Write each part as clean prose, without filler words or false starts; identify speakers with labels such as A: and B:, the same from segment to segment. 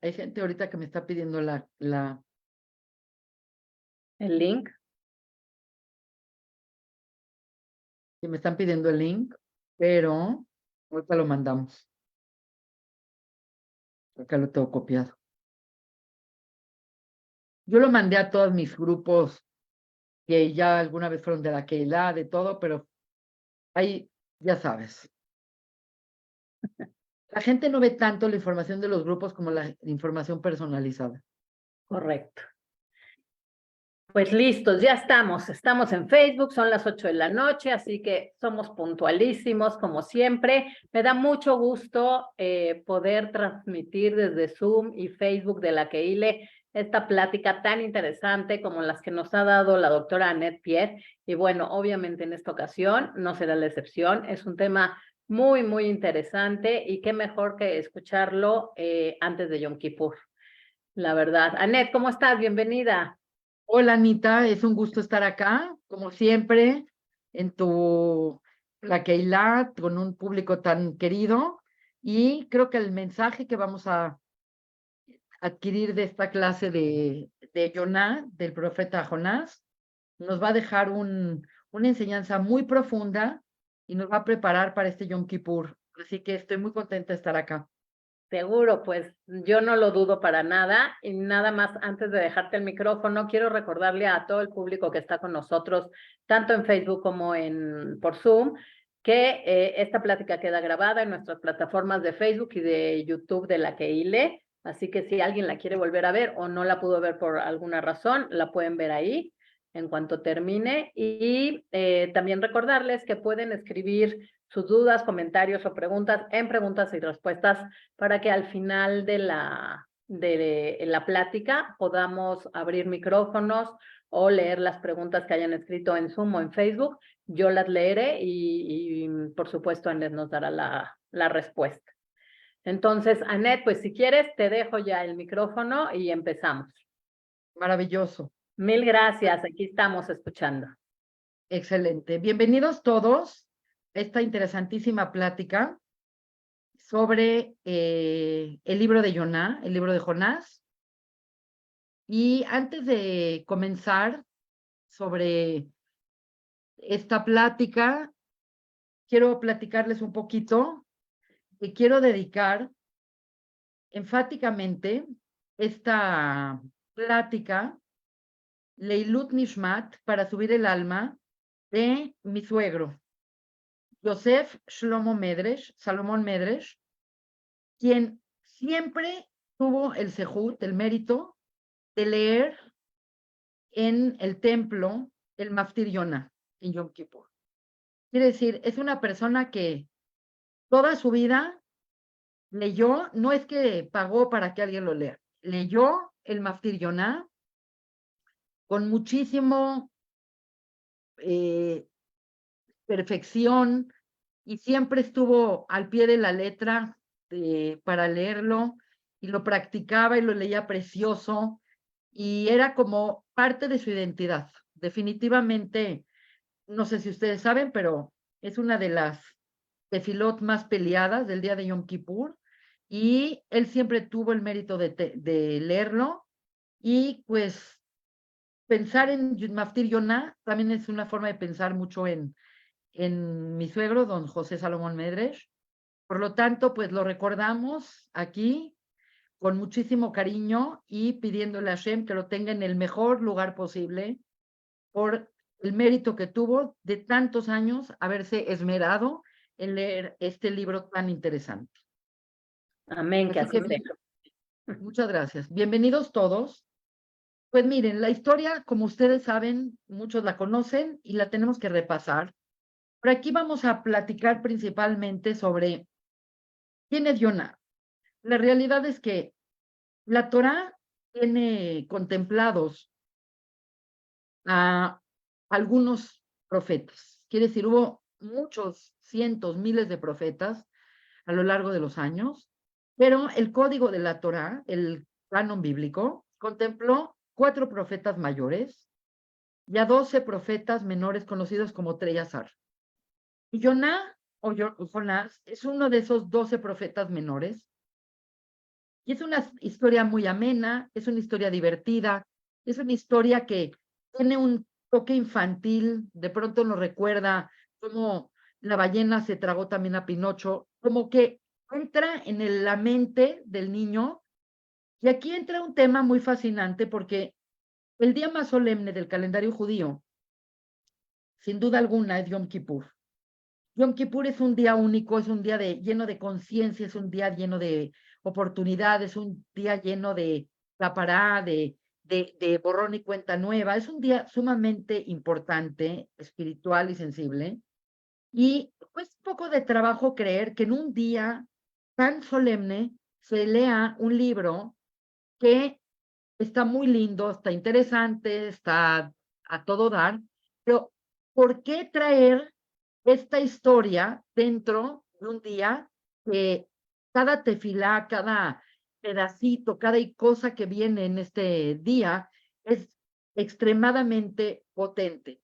A: Hay gente ahorita que me está pidiendo
B: El link.
A: que me están pidiendo el link, pero ahorita lo mandamos. Acá lo tengo copiado. Yo lo mandé a todos mis grupos que ya alguna vez fueron de la Keilah, de todo, pero ahí, ya sabes. La gente no ve tanto la información de los grupos como la información personalizada.
B: Correcto. Pues listos, ya estamos en Facebook, son las 8 de la noche, así que somos puntualísimos como siempre. Me da mucho gusto poder transmitir desde Zoom y Facebook de la Keile esta plática tan interesante como las que nos ha dado la doctora Annette Pierre. Y bueno, obviamente en esta ocasión no será la excepción, es un tema muy, muy interesante y qué mejor que escucharlo antes de Yom Kippur, la verdad. Annette, ¿cómo estás? Bienvenida.
A: Hola, Anita, es un gusto estar acá, como siempre, en la Keilah, con un público tan querido. Y creo que el mensaje que vamos a adquirir de esta clase de Yoná, del profeta Jonás, nos va a dejar una enseñanza muy profunda y nos va a preparar para este Yom Kippur. Así que estoy muy contenta de estar acá.
B: Seguro, pues yo no lo dudo para nada. Y nada más, antes de dejarte el micrófono, quiero recordarle a todo el público que está con nosotros, tanto en Facebook como por Zoom, que esta plática queda grabada en nuestras plataformas de Facebook y de YouTube de la Keile. Así que si alguien la quiere volver a ver o no la pudo ver por alguna razón, la pueden ver ahí en cuanto termine. Y también recordarles que pueden escribir sus dudas, comentarios o preguntas en preguntas y respuestas para que al final de la plática podamos abrir micrófonos o leer las preguntas que hayan escrito en Zoom o en Facebook. Yo las leeré y por supuesto, Annette nos dará la respuesta. Entonces, Annette, pues si quieres, te dejo ya el micrófono y empezamos.
A: Maravilloso,
B: Mil gracias, aquí estamos escuchando.
A: excelente. Bienvenidos todos a esta interesantísima plática sobre el libro de Yoná, el libro de Jonás. Y antes de comenzar sobre esta plática, quiero platicarles un poquito que quiero dedicar enfáticamente esta plática, Leilut Nishmat, para subir el alma de mi suegro, Yosef Shlomo Medresh, Salomón Medresh, quien siempre tuvo el sejut, el mérito de leer en el templo el Maftir Yonah en Yom Kippur. Quiere decir, es una persona que toda su vida leyó, no es que pagó para que alguien lo lea, leyó el Maftir Yonah con muchísimo perfección y siempre estuvo al pie de la letra para leerlo y lo practicaba y lo leía precioso y era como parte de su identidad. Definitivamente, no sé si ustedes saben, pero es una de las tefilot más peleadas del día de Yom Kippur y él siempre tuvo el mérito de leerlo y pues pensar en Maftir Yonah también es una forma de pensar mucho en mi suegro, don José Salomón Medresh. Por lo tanto, pues lo recordamos aquí con muchísimo cariño y pidiéndole a Hashem que lo tenga en el mejor lugar posible por el mérito que tuvo de tantos años haberse esmerado en leer este libro tan interesante.
B: Amén, que
A: Así
B: así
A: que
B: sea.
A: muchas gracias. Bienvenidos todos. Pues miren, la historia, como ustedes saben, muchos la conocen y la tenemos que repasar. Por aquí vamos a platicar principalmente sobre quién es Jonah. La realidad es que la Torá tiene contemplados a algunos profetas. Quiere decir, hubo muchos, cientos, miles de profetas a lo largo de los años, pero el código de la Torá, el canon bíblico, contempló 4 profetas mayores y a 12 profetas menores conocidos como Treyazar. Y Jonás es uno de esos 12 profetas menores Y es una historia muy amena, es una historia divertida, es una historia que tiene un toque infantil, de pronto nos recuerda cómo la ballena se tragó también a Pinocho, como que entra en la mente del niño. Y aquí entra un tema muy fascinante porque el día más solemne del calendario judío, sin duda alguna, es Yom Kippur. Yom Kippur es un día único, es un día lleno de conciencia, es un día lleno de oportunidades, un día lleno de capará, de borrón y cuenta nueva. Es un día sumamente importante, espiritual y sensible. Y pues un poco de trabajo creer que en un día tan solemne se lea un libro que está muy lindo, está interesante, está a todo dar, pero ¿por qué traer esta historia dentro de un día que cada tefilá, cada pedacito, cada cosa que viene en este día es extremadamente potente?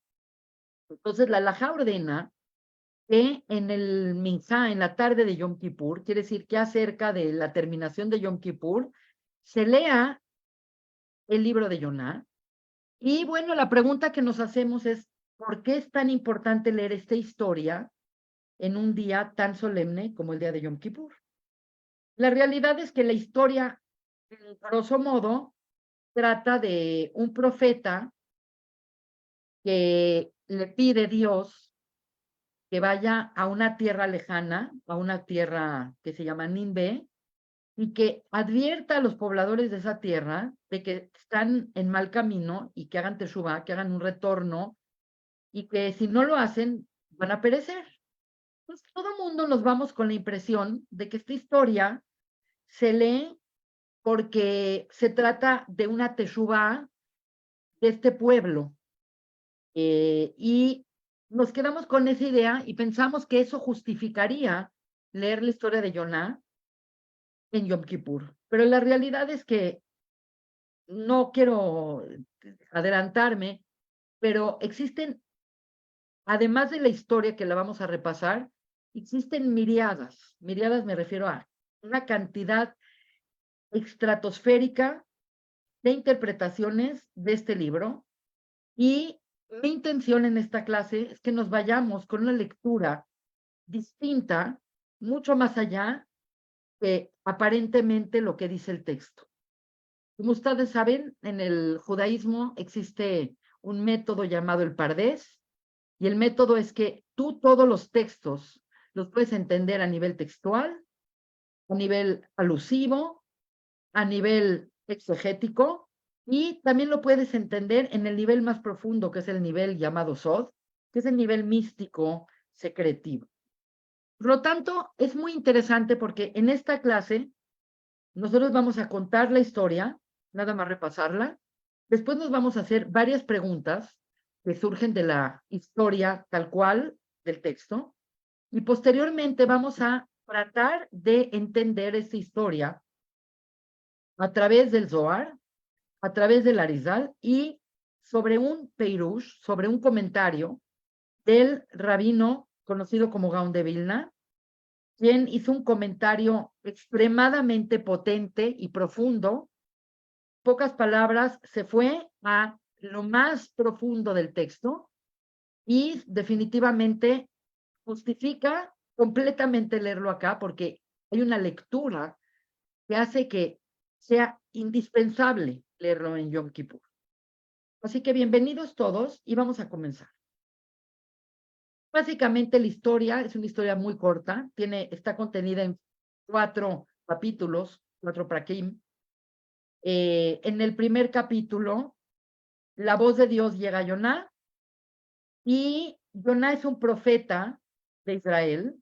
A: Entonces la halajá ordena que en el Minjá, en la tarde de Yom Kippur, quiere decir que acerca de la terminación de Yom Kippur, se lea el libro de Yoná. Y bueno, la pregunta que nos hacemos es, ¿por qué es tan importante leer esta historia en un día tan solemne como el día de Yom Kippur? La realidad es que la historia, en grosso modo, trata de un profeta que le pide a Dios que vaya a una tierra lejana, a una tierra que se llama Nimbe, y que advierta a los pobladores de esa tierra de que están en mal camino y que hagan teshuvá, que hagan un retorno, y que si no lo hacen, van a perecer. Entonces, todo el mundo nos vamos con la impresión de que esta historia se lee porque se trata de una teshuvá de este pueblo. Y nos quedamos con esa idea y pensamos que eso justificaría leer la historia de Yoná en Yom Kippur. Pero la realidad es que no quiero adelantarme, pero existen, además de la historia que la vamos a repasar, existen miriadas me refiero a una cantidad estratosférica de interpretaciones de este libro. Y mi intención en esta clase es que nos vayamos con una lectura distinta, mucho más allá que aparentemente lo que dice el texto. Como ustedes saben, en el judaísmo existe un método llamado el Pardés, y el método es que tú todos los textos los puedes entender a nivel textual, a nivel alusivo, a nivel exegético, y también lo puedes entender en el nivel más profundo, que es el nivel llamado Sod, que es el nivel místico secretivo. Por lo tanto, es muy interesante porque en esta clase nosotros vamos a contar la historia, nada más repasarla. Después nos vamos a hacer varias preguntas que surgen de la historia tal cual del texto. Y posteriormente vamos a tratar de entender esta historia a través del Zohar, a través del Arizal y sobre un Peirush, sobre un comentario del rabino conocido como Gaón de Vilna, quien hizo un comentario extremadamente potente y profundo. Pocas palabras, se fue a lo más profundo del texto y definitivamente justifica completamente leerlo acá porque hay una lectura que hace que sea indispensable leerlo en Yom Kippur. Así que bienvenidos todos y vamos a comenzar. Básicamente la historia es una historia muy corta, está contenida en 4 capítulos, 4 prakim. En el primer capítulo, la voz de Dios llega a Yoná, y Yoná es un profeta de Israel,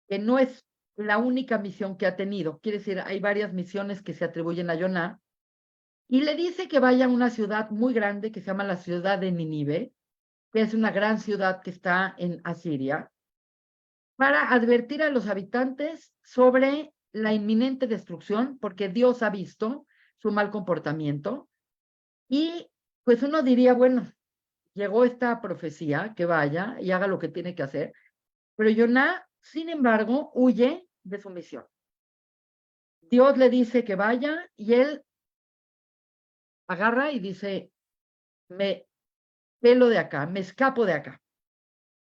A: que no es la única misión que ha tenido. Quiere decir, hay varias misiones que se atribuyen a Yoná, y le dice que vaya a una ciudad muy grande que se llama la ciudad de Nínive, que es una gran ciudad que está en Asiria, para advertir a los habitantes sobre la inminente destrucción, porque Dios ha visto su mal comportamiento. Y pues uno diría, bueno, llegó esta profecía, que vaya y haga lo que tiene que hacer, pero Yoná, sin embargo, huye de su misión. Dios le dice que vaya y él agarra y dice, me pelo de acá, me escapo de acá.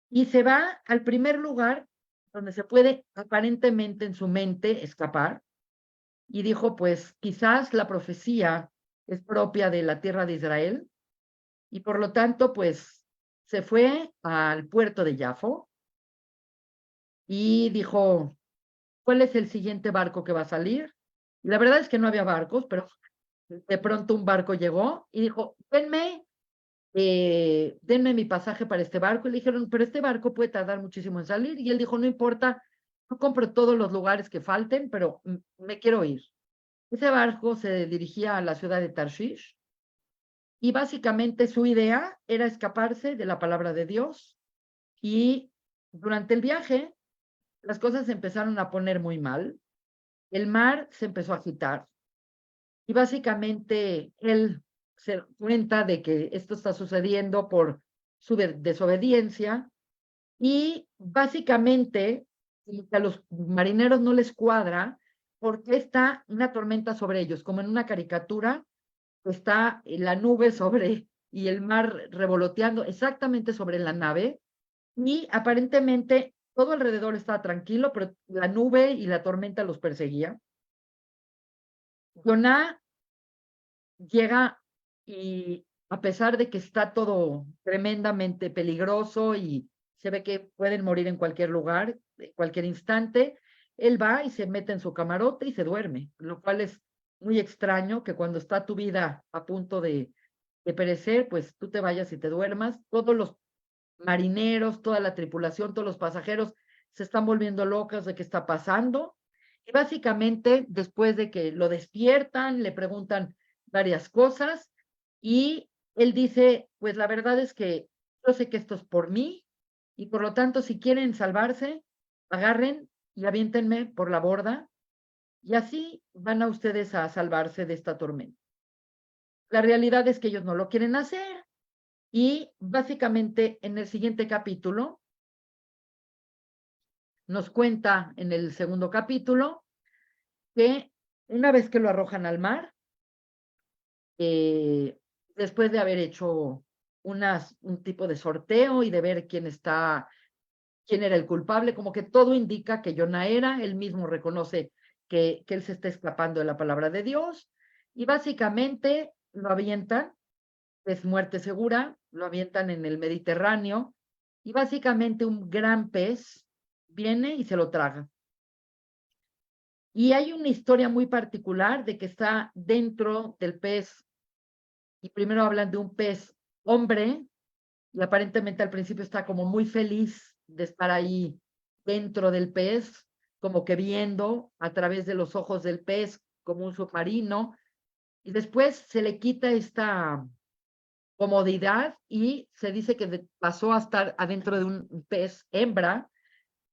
A: Y se va al primer lugar donde se puede aparentemente en su mente escapar. Y dijo, pues quizás la profecía es propia de la tierra de Israel. Y por lo tanto, pues se fue al puerto de Jafo y dijo, ¿cuál es el siguiente barco que va a salir? Y la verdad es que no había barcos, pero de pronto un barco llegó y dijo, denme mi pasaje para este barco. Y le dijeron, pero este barco puede tardar muchísimo en salir. Y él dijo, no importa, yo compro todos los lugares que falten, pero me quiero ir. Ese barco se dirigía a la ciudad de Tarshish y básicamente su idea era escaparse de la palabra de Dios. Y durante el viaje, las cosas se empezaron a poner muy mal. El mar se empezó a agitar y básicamente él se da cuenta de que esto está sucediendo por su desobediencia y básicamente a los marineros no les cuadra porque está una tormenta sobre ellos, como en una caricatura, está la nube sobre y el mar revoloteando exactamente sobre la nave y aparentemente todo alrededor estaba tranquilo, pero la nube y la tormenta los perseguía. Jonah llega y a pesar de que está todo tremendamente peligroso y se ve que pueden morir en cualquier lugar, en cualquier instante, él va y se mete en su camarote y se duerme, lo cual es muy extraño que cuando está tu vida a punto de perecer, pues tú te vayas y te duermas. Todos los marineros, toda la tripulación, todos los pasajeros se están volviendo locos de qué está pasando. Y básicamente, después de que lo despiertan, le preguntan varias cosas y él dice, pues la verdad es que yo sé que esto es por mí y por lo tanto, si quieren salvarse, agarren y aviéntenme por la borda y así van a ustedes a salvarse de esta tormenta. La realidad es que ellos no lo quieren hacer y básicamente en el siguiente capítulo nos cuenta en el segundo capítulo que una vez que lo arrojan al mar, eh, después de haber hecho un tipo de sorteo y de ver quién era el culpable, como que todo indica que Jonah era, él mismo reconoce que él se está escapando de la palabra de Dios y básicamente lo avientan, es muerte segura, lo avientan en el Mediterráneo y básicamente un gran pez viene y se lo traga. Y hay una historia muy particular de que está dentro del pez, y primero hablan de un pez hombre, y aparentemente al principio está como muy feliz de estar ahí dentro del pez, como que viendo a través de los ojos del pez como un submarino, y después se le quita esta comodidad y se dice que pasó a estar adentro de un pez hembra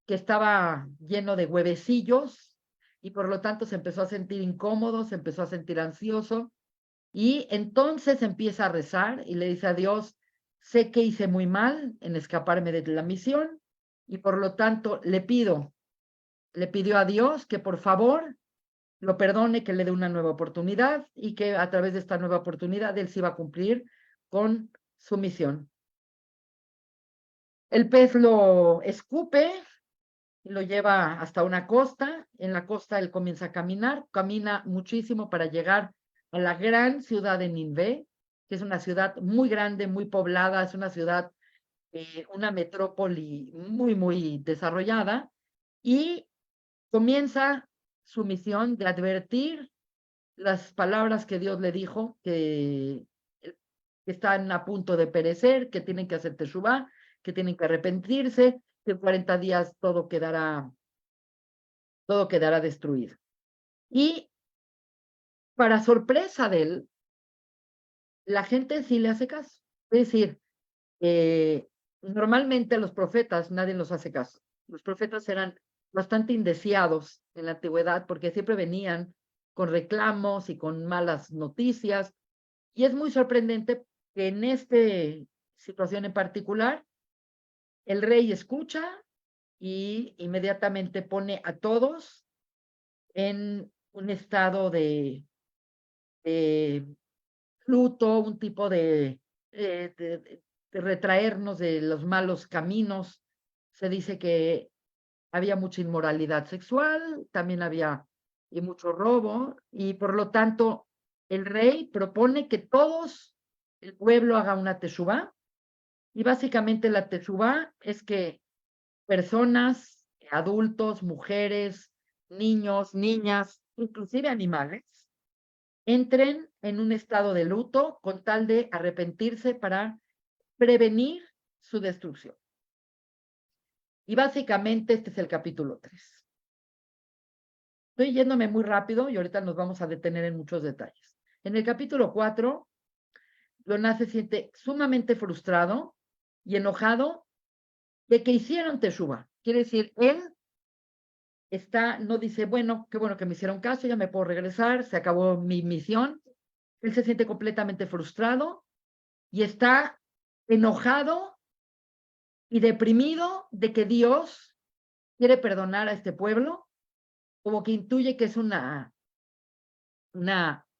A: que estaba lleno de huevecillos y por lo tanto se empezó a sentir incómodo, se empezó a sentir ansioso y entonces empieza a rezar y le dice a Dios, sé que hice muy mal en escaparme de la misión y por lo tanto le pidió a Dios que por favor lo perdone, que le dé una nueva oportunidad y que a través de esta nueva oportunidad él se iba a cumplir con su misión. El pez lo escupe y lo lleva hasta una costa. En la costa él comienza a caminar, camina muchísimo para llegar a la gran ciudad de Ninvé, que es una ciudad muy grande, muy poblada, es una ciudad, una metrópoli muy, muy desarrollada, y comienza su misión de advertir las palabras que Dios le dijo, que están a punto de perecer, que tienen que hacer teshuvá, que tienen que arrepentirse, que en 40 días todo quedará destruido. Y para sorpresa de él, la gente sí le hace caso. Es decir, normalmente a los profetas nadie los hace caso. Los profetas eran bastante indeseados en la antigüedad porque siempre venían con reclamos y con malas noticias. Y es muy sorprendente que en esta situación en particular, el rey escucha y inmediatamente pone a todos en un estado de luto, un tipo de retraernos de los malos caminos. Se dice que había mucha inmoralidad sexual, también había y mucho robo, y por lo tanto el rey propone que todos, el pueblo haga una teshuvá, y básicamente la teshuvá es que personas, adultos, mujeres, niños, niñas, inclusive animales, entren en un estado de luto con tal de arrepentirse para prevenir su destrucción. Y básicamente este es el capítulo 3. Estoy yéndome muy rápido y ahorita nos vamos a detener en muchos detalles. En el capítulo 4, Jonás se siente sumamente frustrado y enojado de que hicieron Teshuvah. Quiere decir, él no dice, bueno, qué bueno que me hicieron caso, ya me puedo regresar, se acabó mi misión. Él se siente completamente frustrado y está enojado y deprimido de que Dios quiere perdonar a este pueblo, como que intuye que es una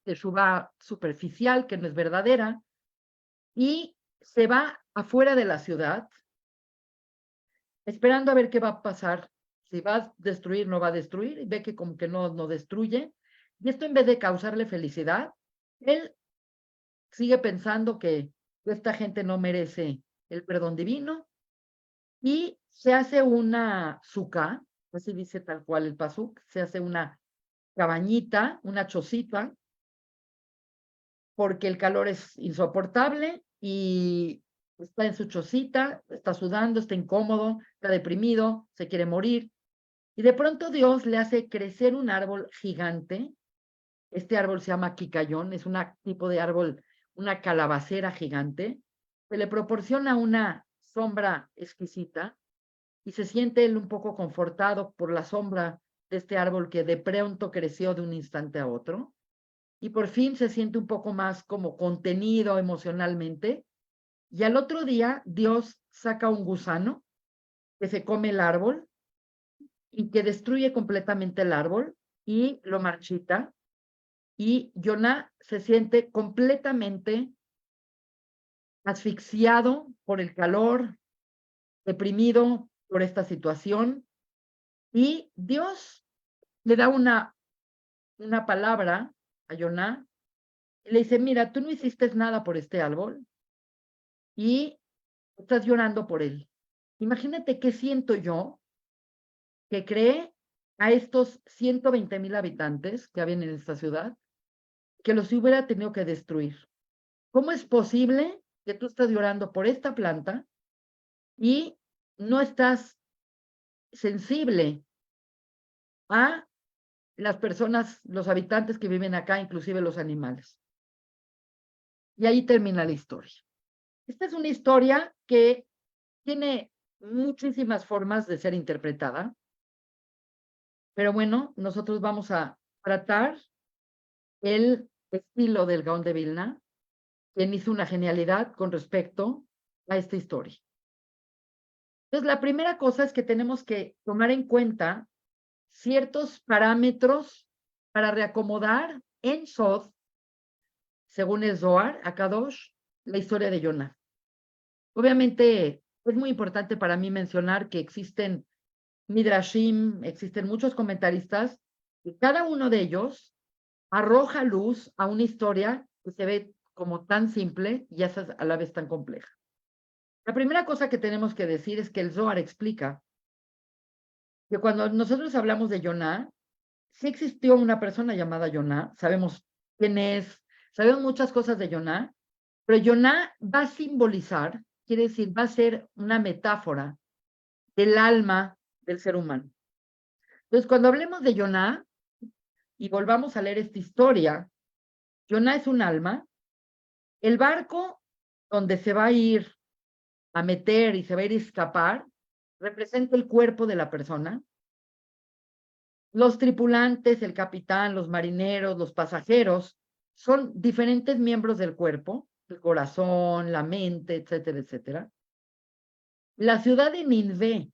A: teshuvá superficial, que no es verdadera, y se va afuera de la ciudad, esperando a ver qué va a pasar, si va a destruir, no va a destruir, y ve que como que no destruye, y esto en vez de causarle felicidad, él sigue pensando que esta gente no merece el perdón divino, y se hace una suká, así dice tal cual el pasuk, se hace una cabañita, una chocita, porque el calor es insoportable y está en su chocita, está sudando, está incómodo, está deprimido, se quiere morir. Y de pronto Dios le hace crecer un árbol gigante. Este árbol se llama quicayón, es un tipo de árbol, una calabacera gigante. Se le proporciona una sombra exquisita y se siente él un poco confortado por la sombra de este árbol que de pronto creció de un instante a otro. Y por fin se siente un poco más como contenido emocionalmente. Y al otro día Dios saca un gusano que se come el árbol y que destruye completamente el árbol y lo marchita. Y Jonah se siente completamente asfixiado por el calor, deprimido por esta situación. Y Dios le da una palabra a Jonah y le dice, mira, tú no hiciste nada por este árbol y estás llorando por él. Imagínate qué siento yo que creé a estos 120,000 habitantes que habían en esta ciudad, que los hubiera tenido que destruir. ¿Cómo es posible que tú estás llorando por esta planta y no estás sensible a las personas, los habitantes que viven acá, inclusive los animales? Y ahí termina la historia. Esta es una historia que tiene muchísimas formas de ser interpretada, pero bueno, nosotros vamos a tratar el estilo del Gaón de Vilna, quien hizo una genialidad con respecto a esta historia. Entonces, la primera cosa es que tenemos que tomar en cuenta ciertos parámetros para reacomodar en Sod, según el Zohar, Akadosh, la historia de Jonah. Obviamente, es muy importante para mí mencionar que existen Midrashim, existen muchos comentaristas, y cada uno de ellos arroja luz a una historia que se ve como tan simple y a la vez tan compleja. La primera cosa que tenemos que decir es que el Zohar explica que cuando nosotros hablamos de Jonah, sí existió una persona llamada Jonah, sabemos quién es, sabemos muchas cosas de Jonah, pero Jonah va a simbolizar, quiere decir, va a ser una metáfora del alma del ser humano. Entonces, cuando hablemos de Jonah y volvamos a leer esta historia, Jonah es un alma, el barco donde se va a ir a meter y se va a ir a escapar representa el cuerpo de la persona. Los tripulantes, el capitán, los marineros, los pasajeros, son diferentes miembros del cuerpo, el corazón, la mente, etcétera, etcétera. La ciudad de Ninvé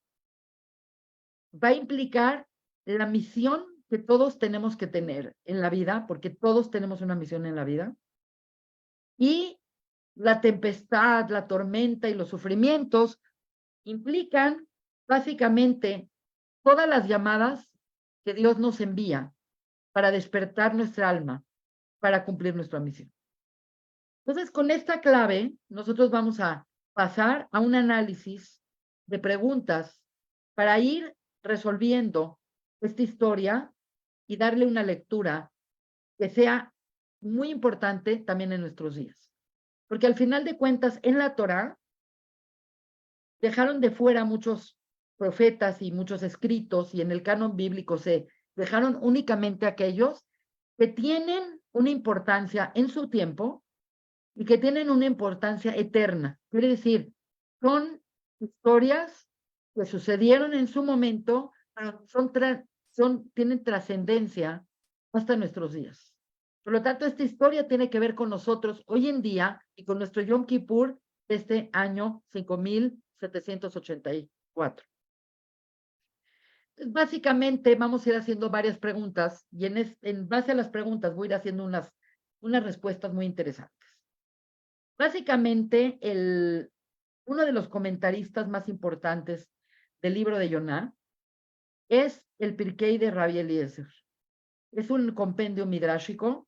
A: va a implicar la misión que todos tenemos que tener en la vida, porque todos tenemos una misión en la vida. Y la tempestad, la tormenta y los sufrimientos implican básicamente todas las llamadas que Dios nos envía para despertar nuestra alma, para cumplir nuestra misión. Entonces, con esta clave, nosotros vamos a pasar a un análisis de preguntas para ir resolviendo esta historia y darle una lectura que sea muy importante también en nuestros días. Porque al final de cuentas, en la Torá, dejaron de fuera muchos profetas y muchos escritos, y en el canon bíblico se dejaron únicamente aquellos que tienen una importancia en su tiempo y que tienen una importancia eterna. Quiere decir, son historias que sucedieron en su momento, pero tienen trascendencia hasta nuestros días. Por lo tanto, esta historia tiene que ver con nosotros hoy en día y con nuestro Yom Kippur de este año 5784. Básicamente vamos a ir haciendo varias preguntas y en base a las preguntas voy a ir haciendo unas respuestas muy interesantes. Básicamente, uno de los comentaristas más importantes del libro de Yoná es el Pirkei de Rabbi Eliezer. Es un compendio midrashico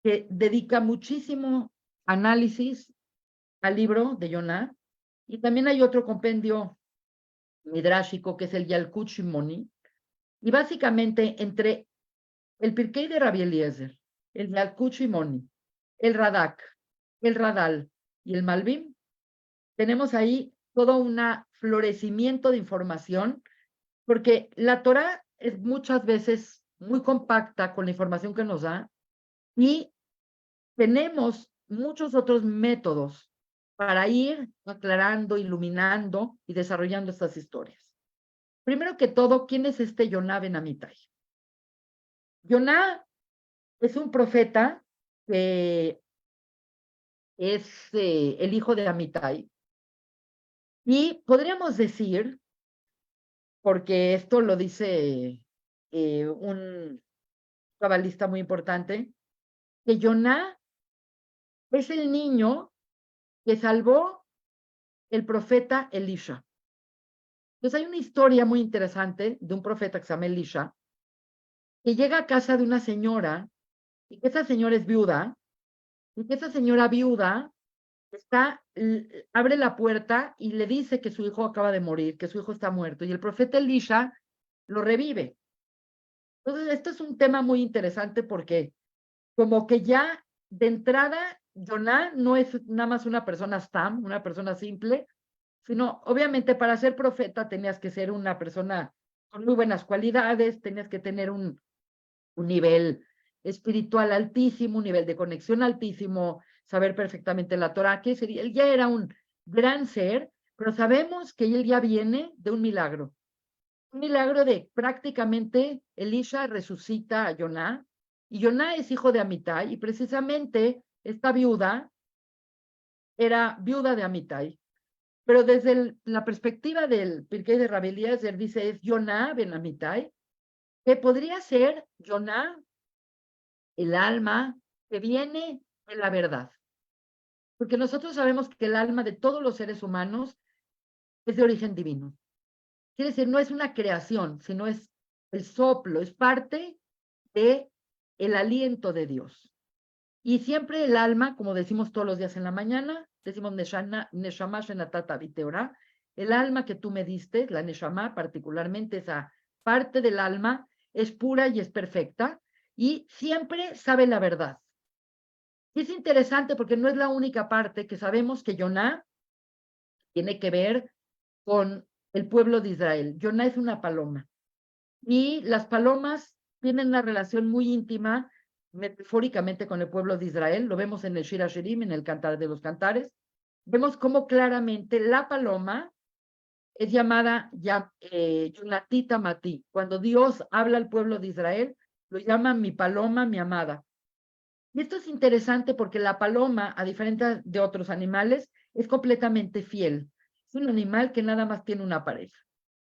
A: que dedica muchísimo análisis al libro de Yoná, y también hay otro compendio midrashico que es el Yalkut Shimoni, y básicamente entre el Pirkei de Rabbi Eliezer, el Yalkut Shimoni, el Radak, el Radal y el Malbim, tenemos ahí todo un florecimiento de información, porque la Torá es muchas veces muy compacta con la información que nos da, y tenemos muchos otros métodos para ir aclarando, iluminando y desarrollando estas historias. Primero que todo, ¿quién es este Yoná ben Amittai? Yoná es un profeta que es el hijo de Amittai, y podríamos decir, porque esto lo dice un cabalista muy importante, que Yoná es el niño que salvó el profeta Elisha. Entonces hay una historia muy interesante de un profeta que se llama Elisha, que llega a casa de una señora, y que esa señora es viuda, y que esa señora viuda abre la puerta y le dice que su hijo acaba de morir, que su hijo está muerto, y el profeta Elisha lo revive. Entonces, esto es un tema muy interesante porque como que ya de entrada, Yoná no es nada más una persona stam, una persona simple, sino obviamente para ser profeta tenías que ser una persona con muy buenas cualidades, tenías que tener un nivel espiritual altísimo, un nivel de conexión altísimo, saber perfectamente la Torah, que sería, él ya era un gran ser, pero sabemos que él ya viene de un milagro de prácticamente Elisha resucita a Yoná, y Yoná es hijo de Amittai, y precisamente esta viuda era viuda de Amittai. Pero desde la perspectiva del Pirkei de Rabbi Eliezer, dice, es Yoná ben Amittai, que podría ser Yoná, el alma que viene de la verdad. Porque nosotros sabemos que el alma de todos los seres humanos es de origen divino. Quiere decir, no es una creación, sino es el soplo, es parte de el aliento de Dios. Y siempre el alma, como decimos todos los días en la mañana, decimos Neshama Shenatata Viteora, el alma que tú me diste, la Neshama, particularmente esa parte del alma, es pura y es perfecta, y siempre sabe la verdad. Y es interesante porque no es la única parte que sabemos que Yoná tiene que ver con el pueblo de Israel. Yoná es una paloma, y las palomas tienen una relación muy íntima, metafóricamente, con el pueblo de Israel. Lo vemos en el Shir HaShirim, en el Cantar de los Cantares. Vemos cómo claramente la paloma es llamada Yunatita Mati. Cuando Dios habla al pueblo de Israel, lo llama mi paloma, mi amada. Y esto es interesante porque la paloma, a diferencia de otros animales, es completamente fiel. Es un animal que nada más tiene una pareja.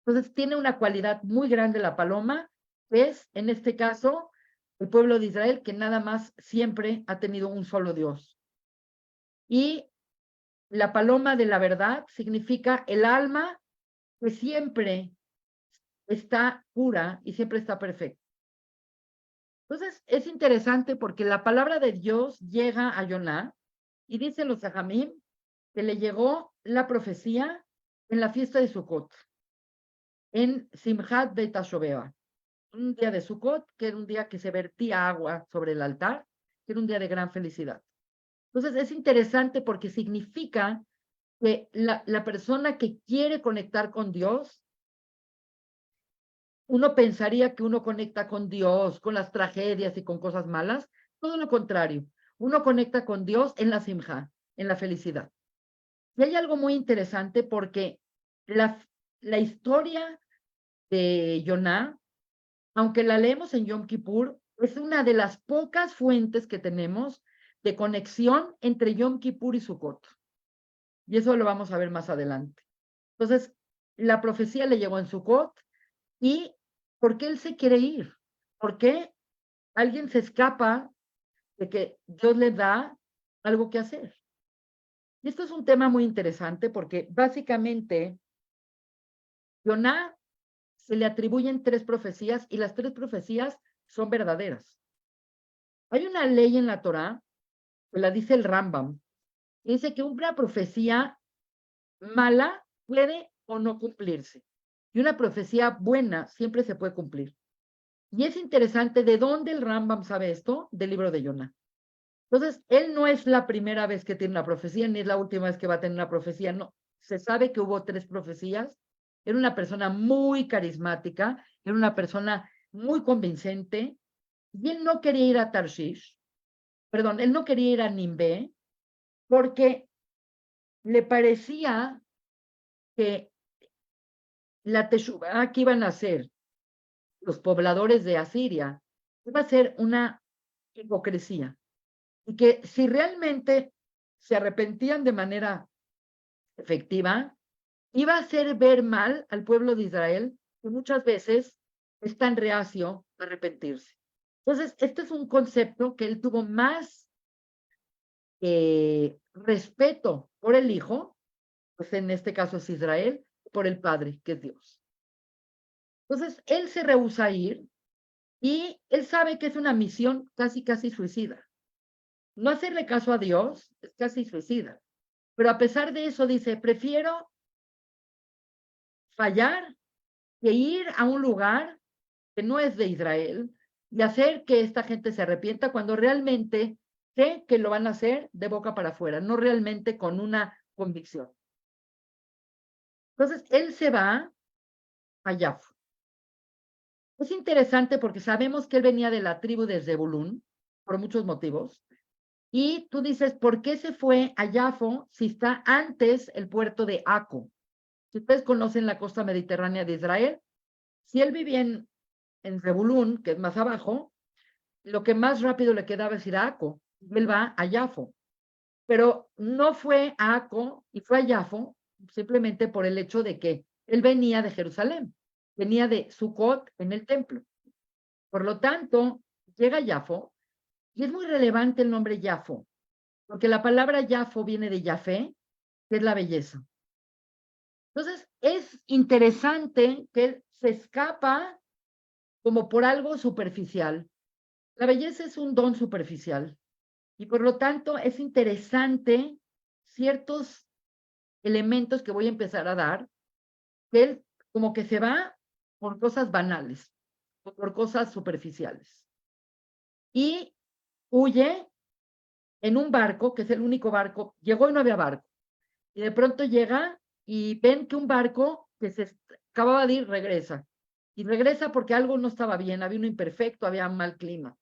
A: Entonces tiene una cualidad muy grande la paloma, es, en este caso, el pueblo de Israel, que nada más siempre ha tenido un solo Dios. Y la paloma de la verdad significa el alma que siempre está pura y siempre está perfecta. Entonces, es interesante porque la palabra de Dios llega a Yoná y dicen los Sajamim que le llegó la profecía en la fiesta de Sukkot, en Simchat Beit HaShobeah, un día de Sukkot, que era un día que se vertía agua sobre el altar, que era un día de gran felicidad. Entonces, es interesante porque significa que la persona que quiere conectar con Dios, uno pensaría que uno conecta con Dios, con las tragedias y con cosas malas. Todo lo contrario. Uno conecta con Dios en la simja, en la felicidad. Y hay algo muy interesante porque la historia de Yoná, aunque la leemos en Yom Kippur, es una de las pocas fuentes que tenemos de conexión entre Yom Kippur y Sukkot. Y eso lo vamos a ver más adelante. Entonces, la profecía le llegó en Sukkot. ¿Y por qué él se quiere ir? ¿Por qué alguien se escapa de que Dios le da algo que hacer? Y esto es un tema muy interesante porque básicamente Yoná se le atribuyen 3 profecías y las 3 profecías son verdaderas. Hay una ley en la Torá, que la dice el Rambam, que dice que una profecía mala puede o no cumplirse. Y una profecía buena siempre se puede cumplir. Y es interesante de dónde el Rambam sabe esto, del libro de Yoná. Entonces, él no es la primera vez que tiene una profecía, ni es la última vez que va a tener una profecía, no. Se sabe que hubo 3 profecías. Era una persona muy carismática, era una persona muy convincente, y él no quería ir a Tarshish, perdón, él no quería ir a Nimbe, porque le parecía que la teshuvá que iban a hacer los pobladores de Asiria iba a ser una hipocresía. Y que si realmente se arrepentían de manera efectiva, iba a hacer ver mal al pueblo de Israel, que muchas veces es tan reacio a arrepentirse. Entonces, este es un concepto que él tuvo más respeto por el Hijo, pues en este caso es Israel, por el Padre, que es Dios. Entonces, él se rehúsa a ir y él sabe que es una misión casi suicida. No hacerle caso a Dios es casi suicida. Pero a pesar de eso dice, prefiero fallar que ir a un lugar que no es de Israel y hacer que esta gente se arrepienta cuando realmente sé que lo van a hacer de boca para afuera, no realmente con una convicción. Entonces, él se va a Jaffa. Es interesante porque sabemos que él venía de la tribu de Zebulún, por muchos motivos, y tú dices, ¿por qué se fue a Jaffa si está antes el puerto de Aco? Si ustedes conocen la costa mediterránea de Israel, si él vivía en Zebulún, que es más abajo, lo que más rápido le quedaba es ir a Aco. Él va a Jafo. Pero no fue a Aco y fue a Jafo simplemente por el hecho de que él venía de Jerusalén, venía de Sucot en el templo. Por lo tanto, llega a Jafo y es muy relevante el nombre Jafo, porque la palabra Jafo viene de Jafé, que es la belleza. Entonces, es interesante que él se escapa como por algo superficial. La belleza es un don superficial y por lo tanto es interesante ciertos elementos que voy a empezar a dar, que él como que se va por cosas banales o por cosas superficiales y huye en un barco, que es el único barco, llegó y no había barco, y de pronto llega y ven que un barco que se acababa de ir regresa, y regresa porque algo no estaba bien, había un imperfecto, había un mal clima.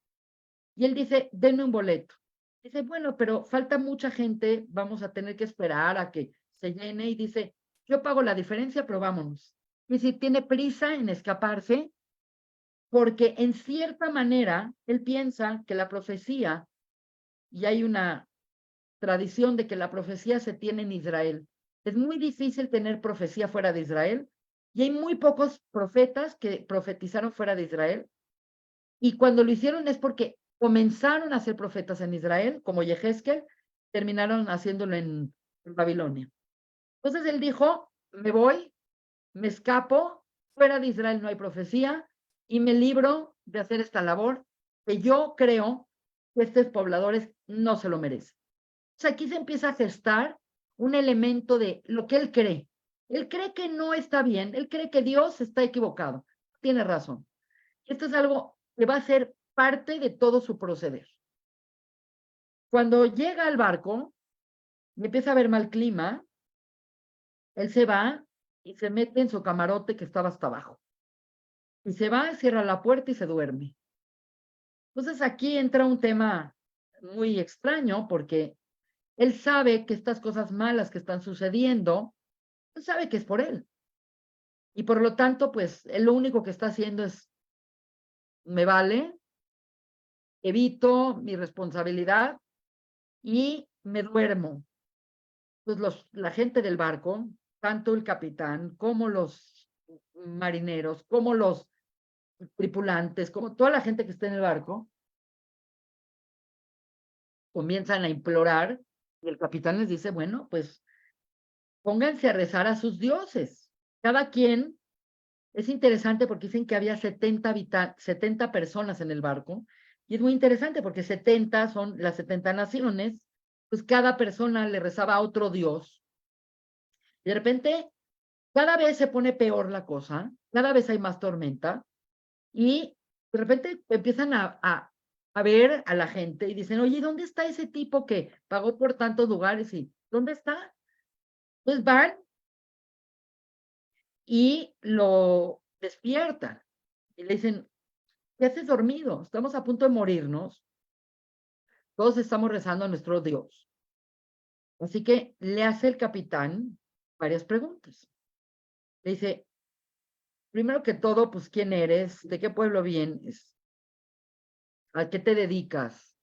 A: Y él dice, denme un boleto. Dice, bueno, pero falta mucha gente, vamos a tener que esperar a que se llene. Y dice, yo pago la diferencia, pero vámonos. Y si tiene prisa en escaparse, porque en cierta manera él piensa que la profecía, y hay una tradición de que la profecía se tiene en Israel. Es muy difícil tener profecía fuera de Israel y hay muy pocos profetas que profetizaron fuera de Israel Y cuando lo hicieron es porque comenzaron a ser profetas en Israel, como Yehezkel, terminaron haciéndolo en Babilonia. Entonces él dijo, me voy, me escapo, fuera de Israel no hay profecía, y me libro de hacer esta labor que yo creo que estos pobladores no se lo merecen. O sea, aquí se empieza a gestar un elemento de lo que él cree. Él cree que no está bien, él cree que Dios está equivocado. Tiene razón. Esto es algo que va a ser parte de todo su proceder. Cuando llega al barco y empieza a haber mal clima, él se va y se mete en su camarote que estaba hasta abajo. Y se va, cierra la puerta y se duerme. Entonces aquí entra un tema muy extraño porque él sabe que estas cosas malas que están sucediendo, él sabe que es por él. Y por lo tanto, pues él lo único que está haciendo es, me vale, evito mi responsabilidad y me duermo. Pues la gente del barco, tanto el capitán como los marineros, como los tripulantes, como toda la gente que está en el barco, comienzan a implorar y el capitán les dice, bueno, pues pónganse a rezar a sus dioses. Cada quien, es interesante porque dicen que había 70 personas en el barco y es muy interesante porque 70 son las 70 naciones, pues cada persona le rezaba a otro dios. Y de repente, cada vez se pone peor la cosa, cada vez hay más tormenta y de repente empiezan a ver a la gente y dicen, oye, ¿dónde está ese tipo que pagó por tantos lugares? ¿Y dónde está? Entonces van y lo despiertan y le dicen, ¿qué haces dormido? Estamos a punto de morirnos. Todos estamos rezando a nuestro Dios. Así que le hace el capitán varias preguntas. Le dice, primero que todo, pues, ¿quién eres? ¿De qué pueblo vienes? ¿A qué te dedicas?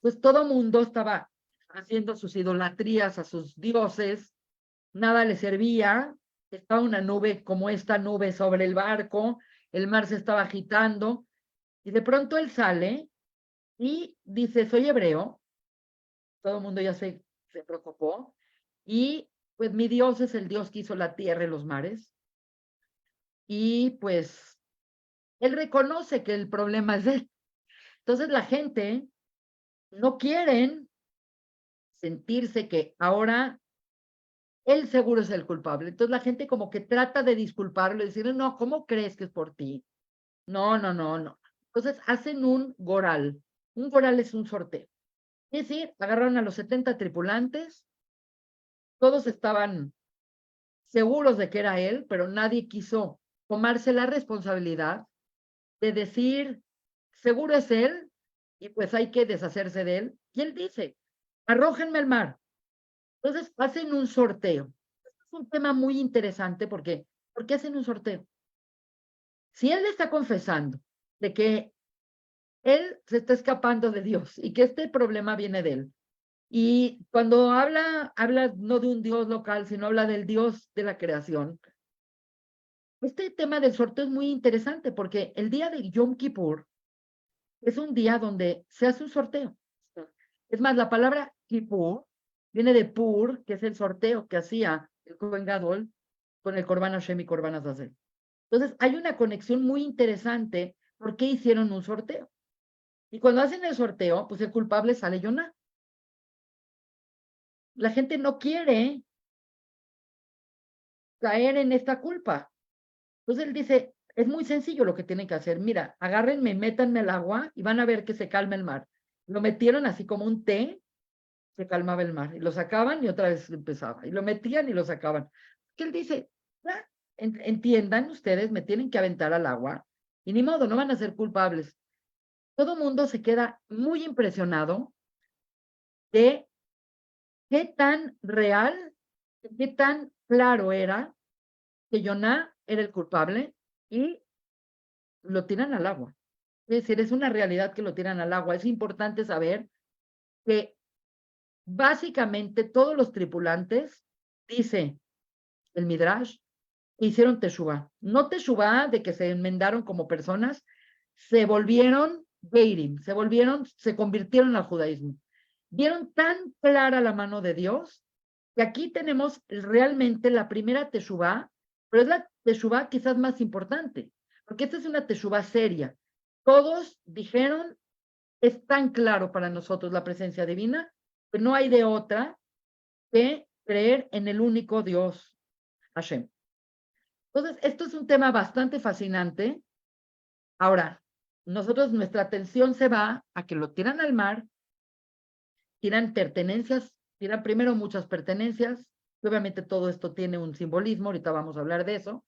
A: Pues todo mundo estaba haciendo sus idolatrías a sus dioses, nada le servía, estaba una nube como esta nube sobre el barco, el mar se estaba agitando, y de pronto él sale y dice, soy hebreo, todo el mundo ya se preocupó, y pues mi Dios es el Dios que hizo la tierra y los mares, y pues él reconoce que el problema es él. Entonces la gente no quieren sentirse que ahora él seguro es el culpable. Entonces la gente como que trata de disculparlo y decirle, no, ¿cómo crees que es por ti? No, no, no, no. Entonces hacen un goral. Un goral es un sorteo. Es decir, agarraron a los 70 tripulantes, todos estaban seguros de que era él, pero nadie quiso tomarse la responsabilidad de decir, seguro es él, y pues hay que deshacerse de él. Y él dice, arrójenme al mar. Entonces hacen un sorteo. Este es un tema muy interesante porque, ¿por qué hacen un sorteo? Si él está confesando de que él se está escapando de Dios y que este problema viene de él, y cuando habla no de un Dios local, sino habla del Dios de la creación. Este tema del sorteo es muy interesante porque el día de Yom Kippur es un día donde se hace un sorteo. Es más, la palabra Kippur viene de Pur, que es el sorteo que hacía el Kohen Gadol con el Korban Hashem y Korban Azazel. Entonces, hay una conexión muy interesante por qué hicieron un sorteo. Y cuando hacen el sorteo, pues el culpable sale Yoná. La gente no quiere caer en esta culpa. Entonces él dice, es muy sencillo lo que tienen que hacer. Mira, agárrenme, métanme al agua y van a ver que se calma el mar. Lo metieron así como un té, se calmaba el mar. Y lo sacaban y otra vez empezaba. Y lo metían y lo sacaban. Que él dice, ah, entiendan ustedes, me tienen que aventar al agua y ni modo, no van a ser culpables. Todo mundo se queda muy impresionado de qué tan real, qué tan claro era que Yoná era el culpable y lo tiran al agua. Es decir, es una realidad que lo tiran al agua. Es importante saber que básicamente todos los tripulantes, dice el Midrash, hicieron teshuvá. No teshuvá de que se enmendaron como personas, se volvieron Geirim, se convirtieron al judaísmo. Vieron tan clara la mano de Dios que aquí tenemos realmente la primera teshuvá, pero es la teshuvá quizás más importante, porque esta es una teshuvá seria. Todos dijeron, es tan claro para nosotros la presencia divina, que no hay de otra que creer en el único Dios, Hashem. Entonces, esto es un tema bastante fascinante. Ahora, nuestra atención se va a que lo tiran al mar, tiran pertenencias, tiran primero muchas pertenencias, obviamente todo esto tiene un simbolismo, ahorita vamos a hablar de eso,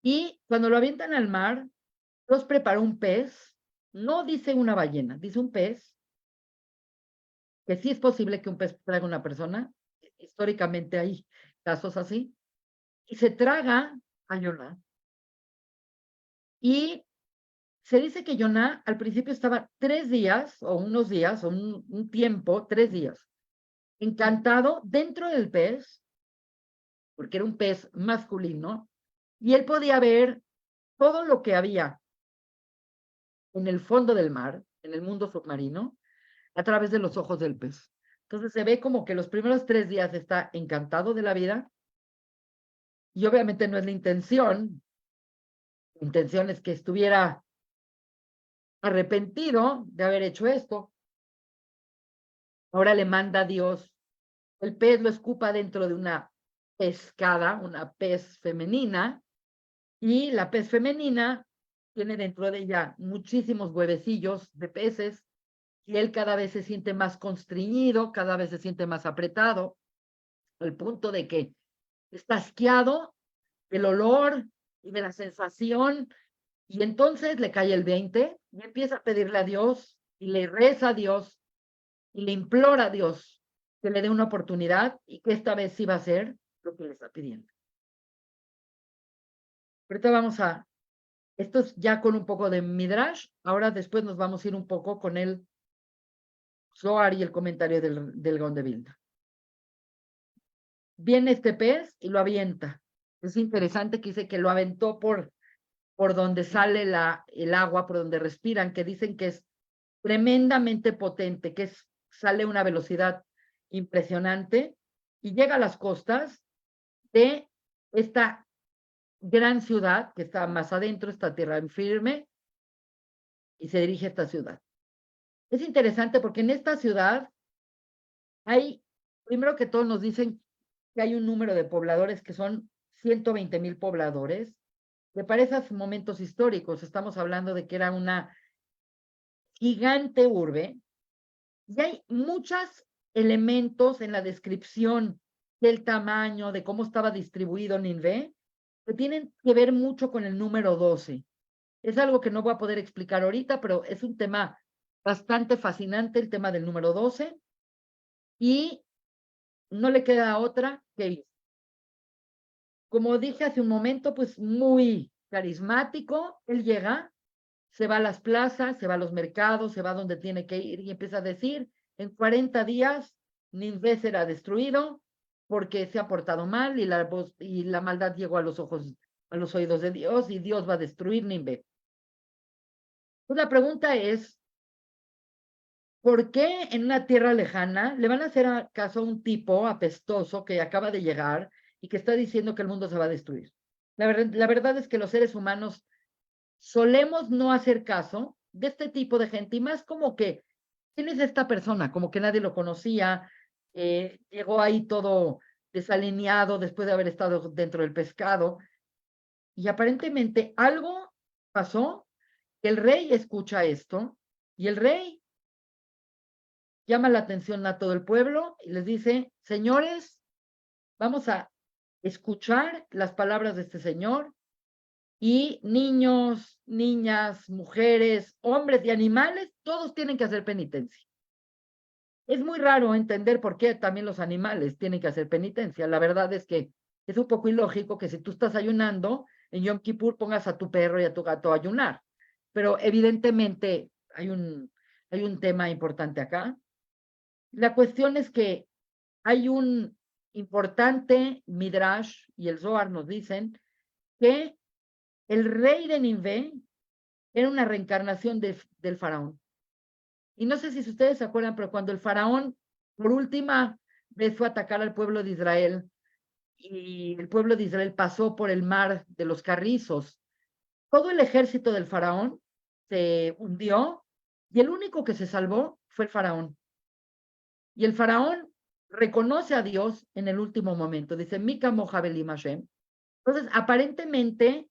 A: y cuando lo avientan al mar, Dios preparó un pez, no dice una ballena, dice un pez, que sí es posible que un pez traiga una persona, históricamente hay casos así, y se traga a Jonah. Y se dice que Jonah al principio estaba 3 días, o unos días, o un tiempo, 3 días, encantado dentro del pez, porque era un pez masculino, y él podía ver todo lo que había en el fondo del mar, en el mundo submarino, a través de los ojos del pez. Entonces se ve como que los primeros 3 días está encantado de la vida, y obviamente no es la intención es que estuviera arrepentido de haber hecho esto. Ahora le manda a Dios, el pez lo escupa dentro de una pescada, una pez femenina, y la pez femenina tiene dentro de ella muchísimos huevecillos de peces, y él cada vez se siente más constreñido, cada vez se siente más apretado, al punto de que está asqueado del olor y de la sensación, y entonces le cae el 20 y empieza a pedirle a Dios, y le reza a Dios, y le implora a Dios que le dé una oportunidad, y que esta vez sí va a ser lo que le está pidiendo. Ahorita vamos a, esto es ya con un poco de Midrash, ahora después nos vamos a ir un poco con el Zohar y el comentario del Gaón de Vilna. Viene este pez y lo avienta. Es interesante que dice que lo aventó por donde sale el agua, por donde respiran, que dicen que es tremendamente potente, que sale a una velocidad impresionante y llega a las costas de esta gran ciudad que está más adentro, esta tierra en firme, y se dirige a esta ciudad. Es interesante porque en esta ciudad hay, primero que todo nos dicen que hay un número de pobladores que son 120,000 pobladores, que para esos momentos históricos estamos hablando de que era una gigante urbe, y hay muchos elementos en la descripción del tamaño, de cómo estaba distribuido Ninvé, que tienen que ver mucho con el número 12. Es algo que no voy a poder explicar ahorita, pero es un tema bastante fascinante, el tema del número 12, y no le queda otra que ir. Como dije hace un momento, pues muy carismático, él llega, se va a las plazas, se va a los mercados, se va donde tiene que ir y empieza a decir, en 40 días Ninvé será destruido porque se ha portado mal y la maldad llegó a los ojos, a los oídos de Dios, y Dios va a destruir Ninvé. Pues la pregunta es, ¿por qué en una tierra lejana le van a hacer caso a un tipo apestoso que acaba de llegar y que está diciendo que el mundo se va a destruir? La verdad es que los seres humanos solemos no hacer caso de este tipo de gente, y más como que, ¿quién es esta persona? Como que nadie lo conocía, llegó ahí todo desalineado después de haber estado dentro del pescado, y aparentemente algo pasó, que el rey escucha esto, y el rey llama la atención a todo el pueblo y les dice, señores, vamos a escuchar las palabras de este señor, y niños, niñas, mujeres, hombres y animales, todos tienen que hacer penitencia. Es muy raro entender por qué también los animales tienen que hacer penitencia. La verdad es que es un poco ilógico que si tú estás ayunando, en Yom Kippur pongas a tu perro y a tu gato a ayunar. Pero evidentemente hay un tema importante acá. La cuestión es que hay un importante Midrash, y el Zohar nos dicen que el rey de Ninvé era una reencarnación del faraón. Y no sé si ustedes se acuerdan, pero cuando el faraón por última vez fue a atacar al pueblo de Israel y el pueblo de Israel pasó por el mar de los Carrizos, todo el ejército del faraón se hundió y el único que se salvó fue el faraón. Y el faraón reconoce a Dios en el último momento. Dice, Mika Mojabelim Hashem. Entonces, aparentemente,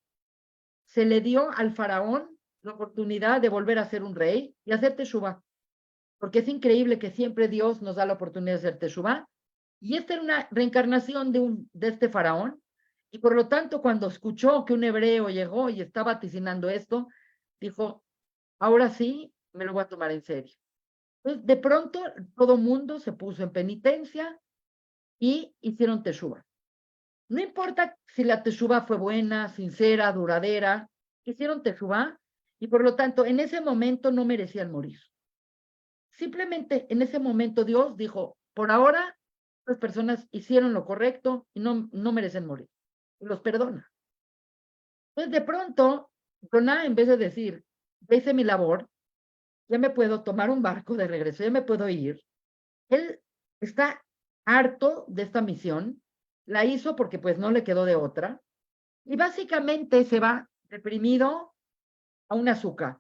A: se le dio al faraón la oportunidad de volver a ser un rey y hacer teshuvá. Porque es increíble que siempre Dios nos da la oportunidad de hacer teshuvá. Y esta era una reencarnación de este faraón. Y por lo tanto, cuando escuchó que un hebreo llegó y estaba vaticinando esto, dijo, ahora sí, me lo voy a tomar en serio. Entonces, de pronto, todo mundo se puso en penitencia y hicieron teshuvá. No importa si la teshuvá fue buena, sincera, duradera, hicieron teshuvá y por lo tanto en ese momento no merecían morir. Simplemente en ese momento Dios dijo, por ahora las personas hicieron lo correcto y no merecen morir. Y los perdona. Entonces de pronto, Jonah, en vez de decir, hice mi labor, ya me puedo tomar un barco de regreso, ya me puedo ir, él está harto de esta misión, la hizo porque pues no le quedó de otra, y básicamente se va deprimido a un azúcar.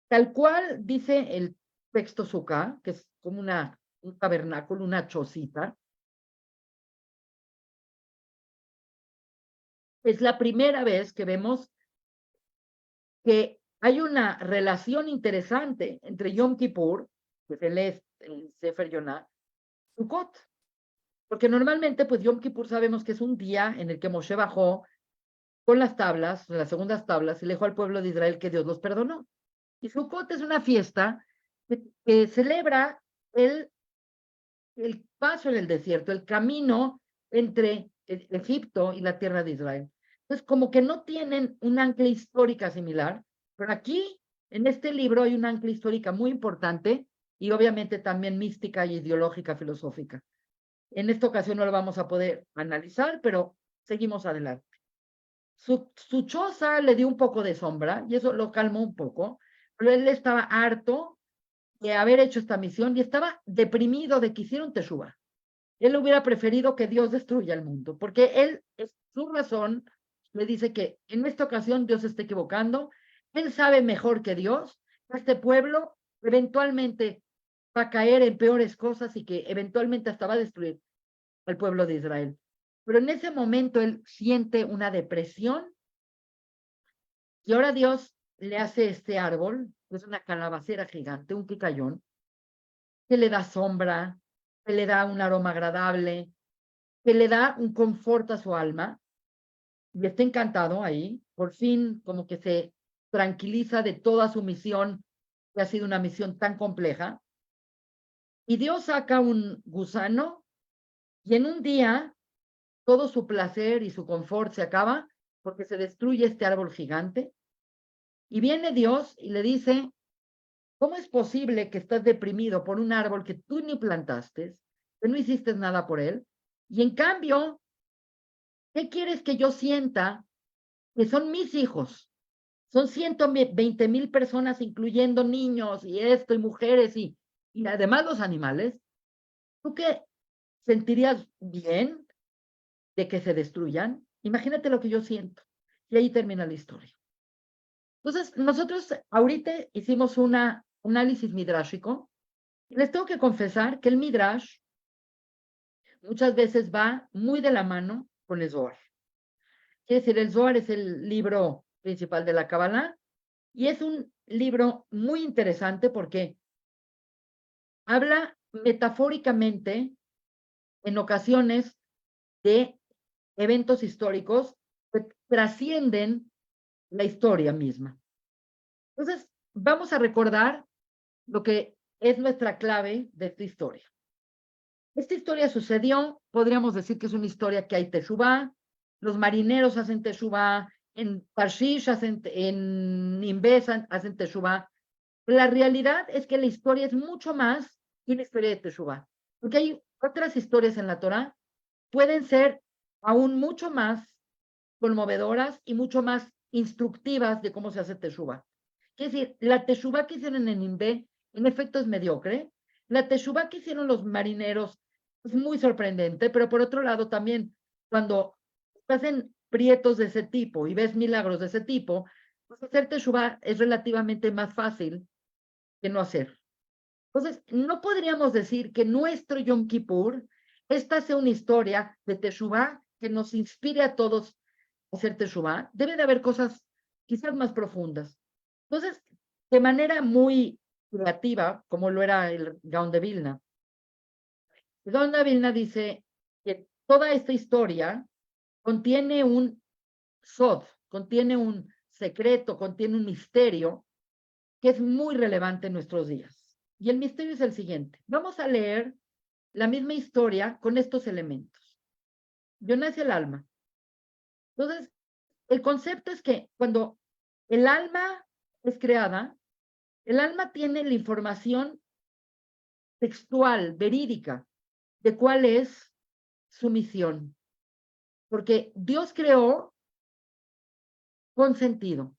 A: Tal cual dice el texto Sukkah, que es como un tabernáculo, una chocita. Es la primera vez que vemos que hay una relación interesante entre Yom Kippur, que se lee en Sefer Yonah, Sukkot. Porque normalmente, pues Yom Kippur sabemos que es un día en el que Moshe bajó con las tablas, las segundas tablas, y le dijo al pueblo de Israel que Dios los perdonó. Y Sukkot es una fiesta que celebra el paso en el desierto, el camino entre Egipto y la tierra de Israel. Entonces, como que no tienen un ancla histórica similar, pero aquí, en este libro, hay un ancla histórica muy importante y obviamente también mística y ideológica, filosófica. En esta ocasión no lo vamos a poder analizar, pero seguimos adelante. Su choza le dio un poco de sombra y eso lo calmó un poco, pero él estaba harto de haber hecho esta misión y estaba deprimido de que hicieron Teshuvah. Él hubiera preferido que Dios destruya el mundo, porque él, su razón, le dice que en esta ocasión Dios se está equivocando, él sabe mejor que Dios, este pueblo eventualmente va a caer en peores cosas y que eventualmente hasta va a destruir al pueblo de Israel. Pero en ese momento él siente una depresión y ahora Dios le hace este árbol, que es una calabacera gigante, un quicayón, que le da sombra, que le da un aroma agradable, que le da un confort a su alma y está encantado ahí, por fin como que se tranquiliza de toda su misión, que ha sido una misión tan compleja, y Dios saca un gusano y en un día todo su placer y su confort se acaba porque se destruye este árbol gigante y viene Dios y le dice, ¿cómo es posible que estás deprimido por un árbol que tú ni plantaste, que no hiciste nada por él? Y en cambio, ¿qué quieres que yo sienta? Que son mis hijos. Son 120,000 personas, incluyendo niños y esto, y mujeres, y además los animales. ¿Tú qué sentirías bien de que se destruyan? Imagínate lo que yo siento. Y ahí termina la historia. Entonces, nosotros ahorita hicimos un análisis midrashico. Y les tengo que confesar que el midrash muchas veces va muy de la mano con el Zohar. Quiere decir, el Zohar es el libro principal de la Kabbalah y es un libro muy interesante porque habla metafóricamente en ocasiones de eventos históricos que trascienden la historia misma. Entonces, vamos a recordar lo que es nuestra clave de esta historia. Esta historia sucedió, podríamos decir que es una historia que hay teshuvá, los marineros hacen teshuvá, en Tarshish en Nimbés hacen teshuvá. La realidad es que la historia es mucho más que una historia de teshuvá, porque hay otras historias en la Torá, pueden ser aún mucho más conmovedoras y mucho más instructivas de cómo se hace teshuvá. Es decir, la teshuvá que hicieron en Ninvé, en efecto, es mediocre. La teshuvá que hicieron los marineros es muy sorprendente, pero por otro lado también, cuando estás en prietos de ese tipo y ves milagros de ese tipo, pues hacer teshuvá es relativamente más fácil que no hacer. Entonces, no podríamos decir que nuestro Yom Kippur, esta sea una historia de teshuvá que nos inspire a todos a hacer teshuvá. Debe de haber cosas quizás más profundas. Entonces, de manera muy creativa, como lo era el Gaón de Vilna, el Gaón de Vilna dice que toda esta historia contiene un sod, contiene un secreto, contiene un misterio que es muy relevante en nuestros días. Y el misterio es el siguiente. Vamos a leer la misma historia con estos elementos. Yonah es el alma. Entonces, el concepto es que cuando el alma es creada, el alma tiene la información textual, verídica, de cuál es su misión. Porque Dios creó con sentido.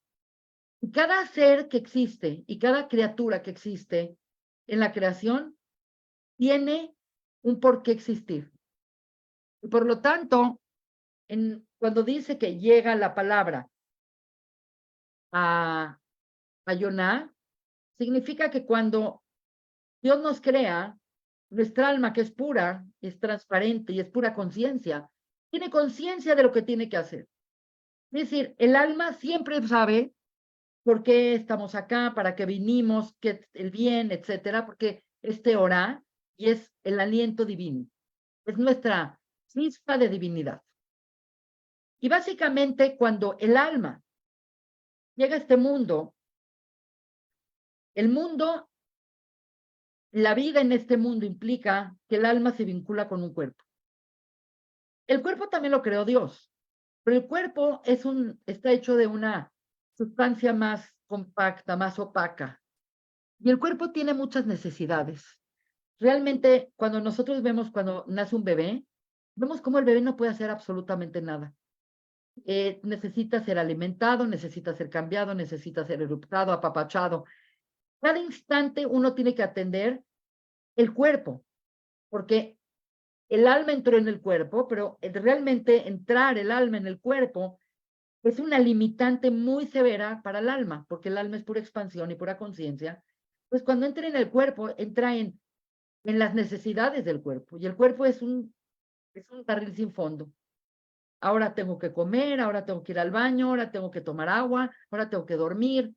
A: Y cada ser que existe y cada criatura que existe en la creación tiene un por qué existir. Y por lo tanto, cuando dice que llega la palabra a, a Yoná, significa que cuando Dios nos crea, nuestra alma, que es pura, es transparente y es pura conciencia, tiene conciencia de lo que tiene que hacer. Es decir, el alma siempre sabe por qué estamos acá, para qué vinimos, qué es el bien, etcétera, porque es Teorá y es el aliento divino. Es nuestra chispa de divinidad. Y básicamente, cuando el alma llega a este mundo, el mundo, la vida en este mundo implica que el alma se vincula con un cuerpo. El cuerpo también lo creó Dios, pero el cuerpo está hecho de una sustancia más compacta, más opaca. Y el cuerpo tiene muchas necesidades. Realmente, cuando nosotros vemos cuando nace un bebé, vemos cómo el bebé no puede hacer absolutamente nada. Necesita ser alimentado, necesita ser cambiado, necesita ser eruptado, apapachado. Cada instante uno tiene que atender el cuerpo, porque el alma entró en el cuerpo, pero realmente entrar el alma en el cuerpo es una limitante muy severa para el alma, porque el alma es pura expansión y pura conciencia. Pues cuando entra en el cuerpo, entra en las necesidades del cuerpo, y el cuerpo es un barril sin fondo. Ahora tengo que comer, ahora tengo que ir al baño, ahora tengo que tomar agua, ahora tengo que dormir.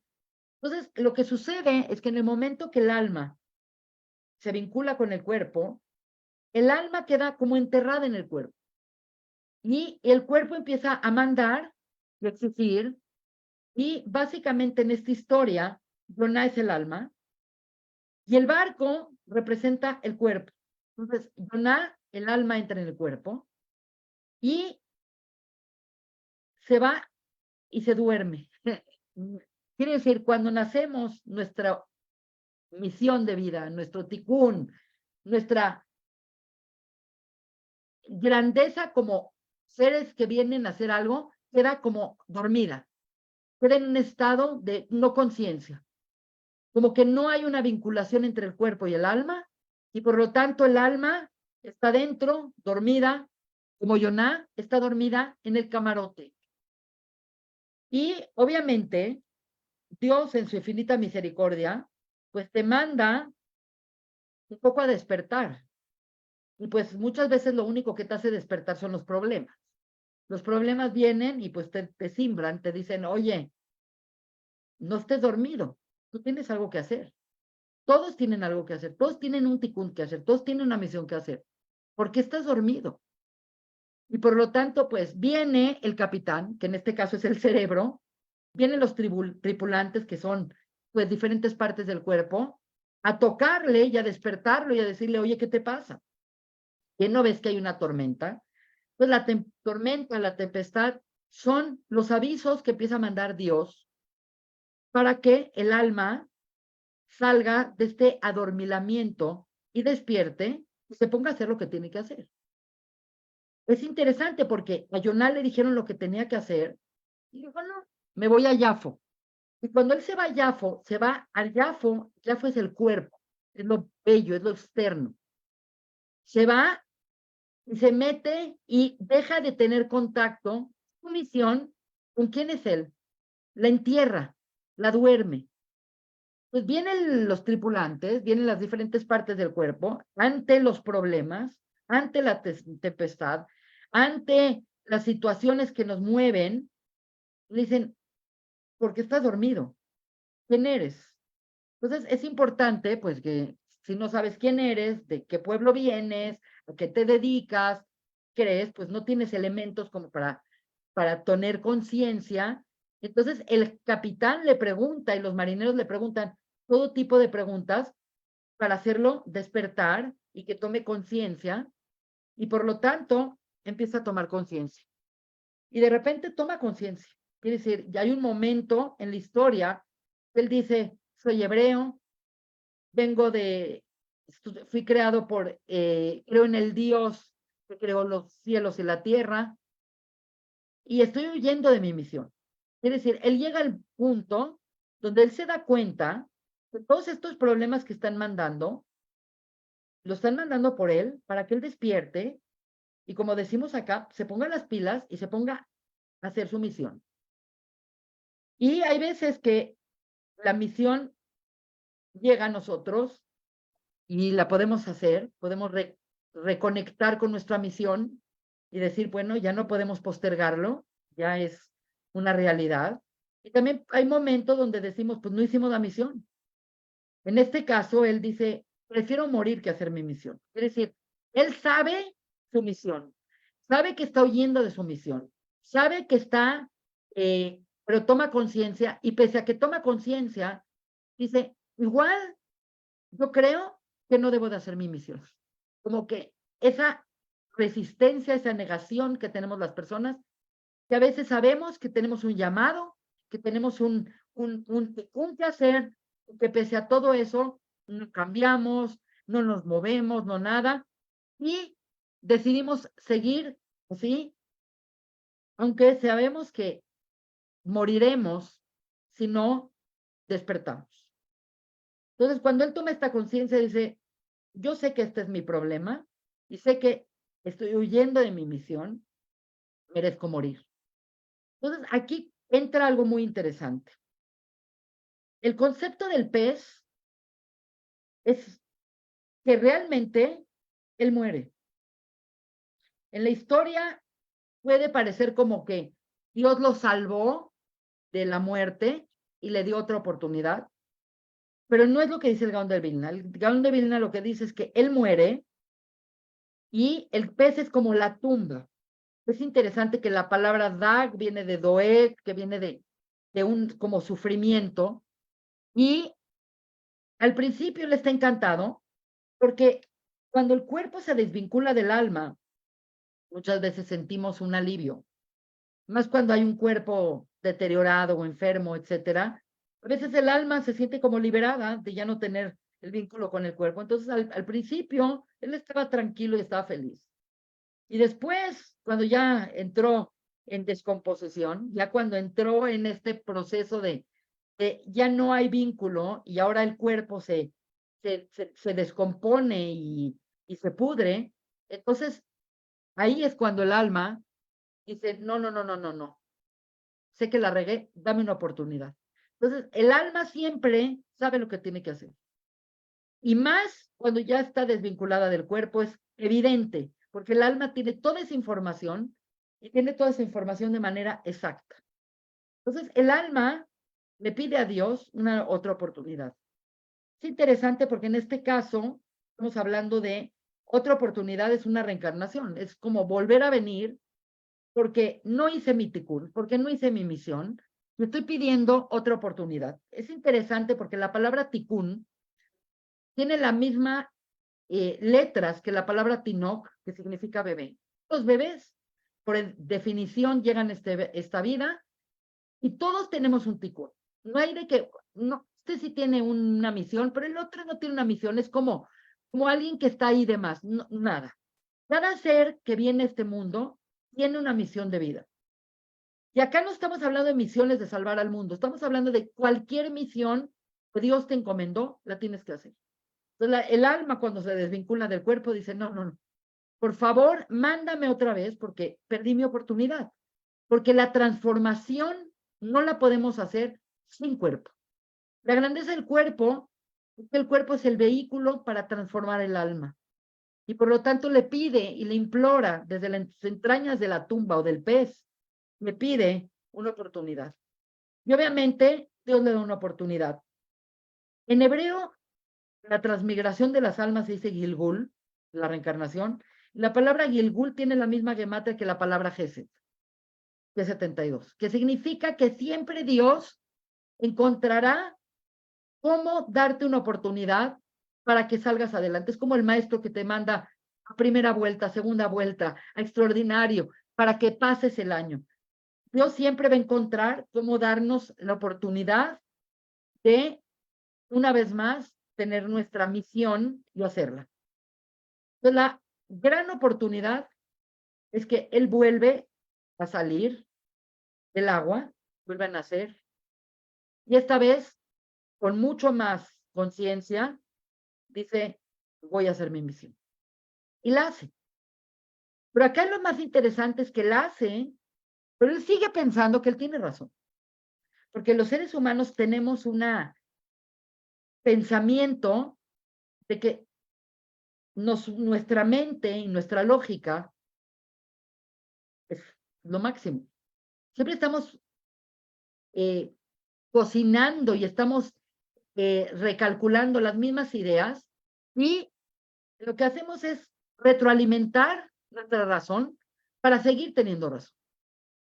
A: Entonces, lo que sucede es que en el momento que el alma se vincula con el cuerpo, el alma queda como enterrada en el cuerpo. Y el cuerpo empieza a mandar y exigir. Y básicamente en esta historia, Yoná es el alma y el barco representa el cuerpo. Entonces, Yoná, el alma entra en el cuerpo y se va y se duerme. Quiere decir, cuando nacemos, nuestra misión de vida, nuestro tikkun, nuestra grandeza como seres que vienen a hacer algo, queda como dormida, queda en un estado de no conciencia, como que no hay una vinculación entre el cuerpo y el alma, y por lo tanto el alma está dentro, dormida, como Yoná está dormida en el camarote. Y obviamente Dios en su infinita misericordia, pues te manda un poco a despertar. Y pues muchas veces lo único que te hace despertar son los problemas. Los problemas vienen y pues te simbran, te dicen, oye, no estés dormido, tú tienes algo que hacer. Todos tienen algo que hacer, todos tienen un ticún que hacer, todos tienen una misión que hacer. ¿Por qué estás dormido? Y por lo tanto, pues viene el capitán, que en este caso es el cerebro, vienen los tripulantes, que son pues diferentes partes del cuerpo, a tocarle y a despertarlo y a decirle, oye, ¿qué te pasa? ¿Qué no ves que hay una tormenta? Pues la tormenta, la tempestad, son los avisos que empieza a mandar Dios para que el alma salga de este adormilamiento y despierte y se ponga a hacer lo que tiene que hacer. Es interesante porque a Yoná le dijeron lo que tenía que hacer y dijo, no, me voy a Yafo. Y cuando él se va a Yafo, se va al Yafo. Yafo es el cuerpo, es lo bello, es lo externo. Se va y se mete y deja de tener contacto. Su misión, ¿con quién es él? La entierra, la duerme. Pues vienen los tripulantes, vienen las diferentes partes del cuerpo ante los problemas, ante la tempestad, ante las situaciones que nos mueven. Dicen, ¿por qué estás dormido? ¿Quién eres? Entonces es importante, pues, que si no sabes quién eres, de qué pueblo vienes, a qué te dedicas, crees, pues no tienes elementos como para tener conciencia. Entonces el capitán le pregunta y los marineros le preguntan todo tipo de preguntas para hacerlo despertar y que tome conciencia y por lo tanto empieza a tomar conciencia. Y de repente toma conciencia. Quiere decir, ya hay un momento en la historia que él dice, soy hebreo, vengo de, fui creado por, creo en el Dios que creó los cielos y la tierra, y estoy huyendo de mi misión. Es decir, él llega al punto donde él se da cuenta que todos estos problemas que están mandando, lo están mandando por él para que él despierte y como decimos acá, se ponga las pilas y se ponga a hacer su misión. Y hay veces que la misión llega a nosotros y la podemos hacer, podemos reconectar con nuestra misión y decir, bueno, ya no podemos postergarlo, ya es una realidad. Y también hay momentos donde decimos, pues no hicimos la misión. En este caso, él dice, prefiero morir que hacer mi misión. Es decir, él sabe su misión, sabe que está huyendo de su misión, sabe que está, pero toma conciencia y pese a que toma conciencia, dice, igual yo creo que no debo de hacer mi misión. Como que esa resistencia, esa negación que tenemos las personas, que a veces sabemos que tenemos un llamado, que tenemos un que hacer, que pese a todo eso, no cambiamos, no nos movemos, no nada, y decidimos seguir así, aunque sabemos que moriremos si no despertamos. Entonces, cuando él toma esta conciencia, dice, yo sé que este es mi problema y sé que estoy huyendo de mi misión, merezco morir. Entonces, aquí entra algo muy interesante. El concepto del pez es que realmente él muere. En la historia puede parecer como que Dios lo salvó de la muerte y le dio otra oportunidad, pero no es lo que dice el Gaón de Vilna. El Gaón de Vilna lo que dice es que él muere y el pez es como la tumba. Es interesante que la palabra dag viene de doeg, que viene de un como sufrimiento, y al principio él está encantado porque cuando el cuerpo se desvincula del alma, muchas veces sentimos un alivio, más cuando hay un cuerpo deteriorado o enfermo, etcétera. A veces el alma se siente como liberada de ya no tener el vínculo con el cuerpo. Entonces, al principio, él estaba tranquilo y estaba feliz. Y después, cuando ya entró en descomposición, ya cuando entró en este proceso de ya no hay vínculo y ahora el cuerpo se descompone y se pudre, entonces ahí es cuando el alma dice, no, no, no, no, no, no, sé que la regué, dame una oportunidad. Entonces, el alma siempre sabe lo que tiene que hacer. Y más cuando ya está desvinculada del cuerpo, es evidente, porque el alma tiene toda esa información y tiene toda esa información de manera exacta. Entonces, el alma le pide a Dios una otra oportunidad. Es interesante porque en este caso estamos hablando de otra oportunidad, es una reencarnación, es como volver a venir porque no hice mi tikkun, porque no hice mi misión, me estoy pidiendo otra oportunidad. Es interesante porque la palabra tikkun tiene la misma letras que la palabra tinok, que significa bebé. Los bebés, por definición, llegan a esta vida y todos tenemos un tikkun. No hay de que, no, este sí tiene una misión, pero el otro no tiene una misión, es como alguien que está ahí de más, no, nada. Cada ser que viene a este mundo tiene una misión de vida. Y acá no estamos hablando de misiones de salvar al mundo, estamos hablando de cualquier misión que Dios te encomendó, la tienes que hacer. Entonces, el alma cuando se desvincula del cuerpo dice, no, no, no, por favor, mándame otra vez porque perdí mi oportunidad. Porque la transformación no la podemos hacer sin cuerpo. La grandeza del cuerpo es que el cuerpo es el vehículo para transformar el alma. Y por lo tanto le pide y le implora desde las entrañas de la tumba o del pez, le pide una oportunidad. Y obviamente Dios le da una oportunidad. En hebreo, la transmigración de las almas se dice Gilgul, la reencarnación. La palabra Gilgul tiene la misma gematria que la palabra Gesed, que es 72, que significa que siempre Dios encontrará cómo darte una oportunidad para que salgas adelante. Es como el maestro que te manda a primera vuelta, a segunda vuelta, a extraordinario, para que pases el año. Dios siempre va a encontrar cómo darnos la oportunidad de, una vez más, tener nuestra misión y hacerla. Entonces, la gran oportunidad es que Él vuelve a salir del agua, vuelve a nacer, y esta vez, con mucho más conciencia, dice, voy a hacer mi misión. Y la hace. Pero acá lo más interesante es que la hace, pero él sigue pensando que él tiene razón. Porque los seres humanos tenemos un pensamiento de que nuestra mente y nuestra lógica es lo máximo. Siempre estamos cocinando y estamos recalculando las mismas ideas y lo que hacemos es retroalimentar nuestra razón para seguir teniendo razón.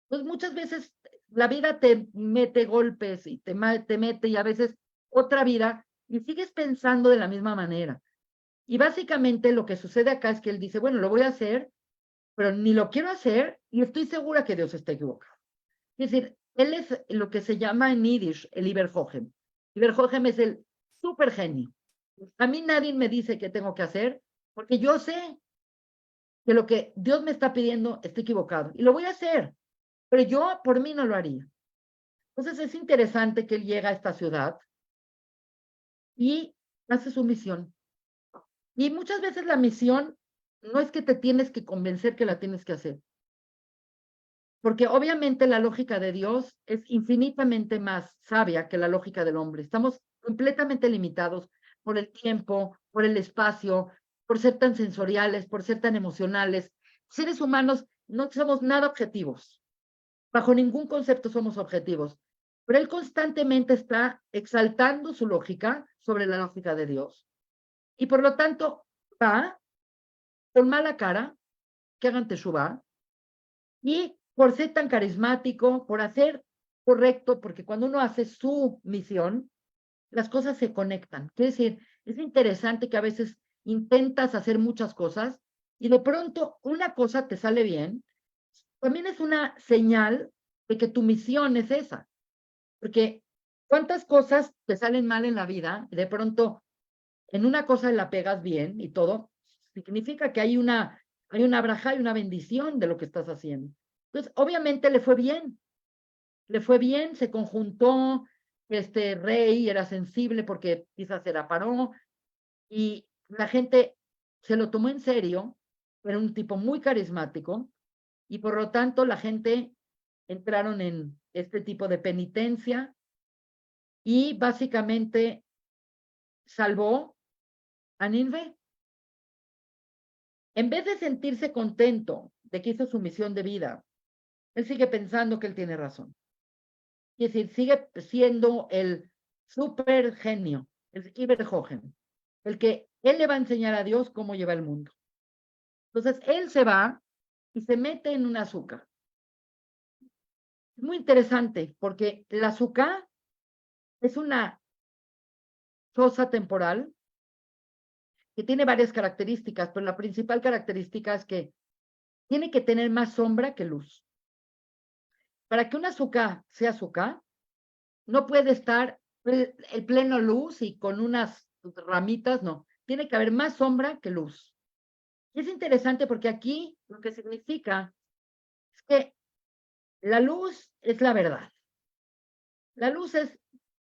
A: Entonces, muchas veces la vida te mete golpes y te mete y a veces otra vida y sigues pensando de la misma manera. Y básicamente lo que sucede acá es que él dice, bueno, lo voy a hacer, pero ni lo quiero hacer y estoy segura que Dios está equivocado. Es decir, él es lo que se llama en Yiddish el Iberjojem. Iberjojem es el súper genio. A mí nadie me dice qué tengo que hacer porque yo sé que lo que Dios me está pidiendo está equivocado y lo voy a hacer, pero yo por mí no lo haría. Entonces es interesante que él llega a esta ciudad y hace su misión. Y muchas veces la misión no es que te tienes que convencer que la tienes que hacer, porque obviamente la lógica de Dios es infinitamente más sabia que la lógica del hombre. Estamos completamente limitados por el tiempo, por el espacio, por ser tan sensoriales, por ser tan emocionales. Seres humanos no somos nada objetivos. Bajo ningún concepto somos objetivos. Pero él constantemente está exaltando su lógica sobre la lógica de Dios. Y por lo tanto, va con mala cara, que hagan teshuvá, y por ser tan carismático, por hacer correcto, porque cuando uno hace su misión, las cosas se conectan. Quiere decir, es interesante que a veces intentas hacer muchas cosas y de pronto una cosa te sale bien, también es una señal de que tu misión es esa. Porque cuántas cosas te salen mal en la vida y de pronto en una cosa la pegas bien y todo, significa que hay una braja y una bendición de lo que estás haciendo. Entonces, obviamente le fue bien, se conjuntó, este rey era sensible porque quizás era paró y la gente se lo tomó en serio, era un tipo muy carismático y por lo tanto la gente entraron en este tipo de penitencia y básicamente salvó a Ninve. En vez de sentirse contento de que hizo su misión de vida, él sigue pensando que él tiene razón. Es decir, sigue siendo el super genio, el Iberjogen, el que él le va a enseñar a Dios cómo lleva el mundo. Entonces, él se va y se mete en un azúcar. Es muy interesante porque el azúcar es una cosa temporal que tiene varias características, pero la principal característica es que tiene que tener más sombra que luz. Para que un azúcar sea azúcar, no puede estar el pleno luz y con unas ramitas, no. Tiene que haber más sombra que luz. Y es interesante porque aquí lo que significa es que la luz es la verdad. La luz es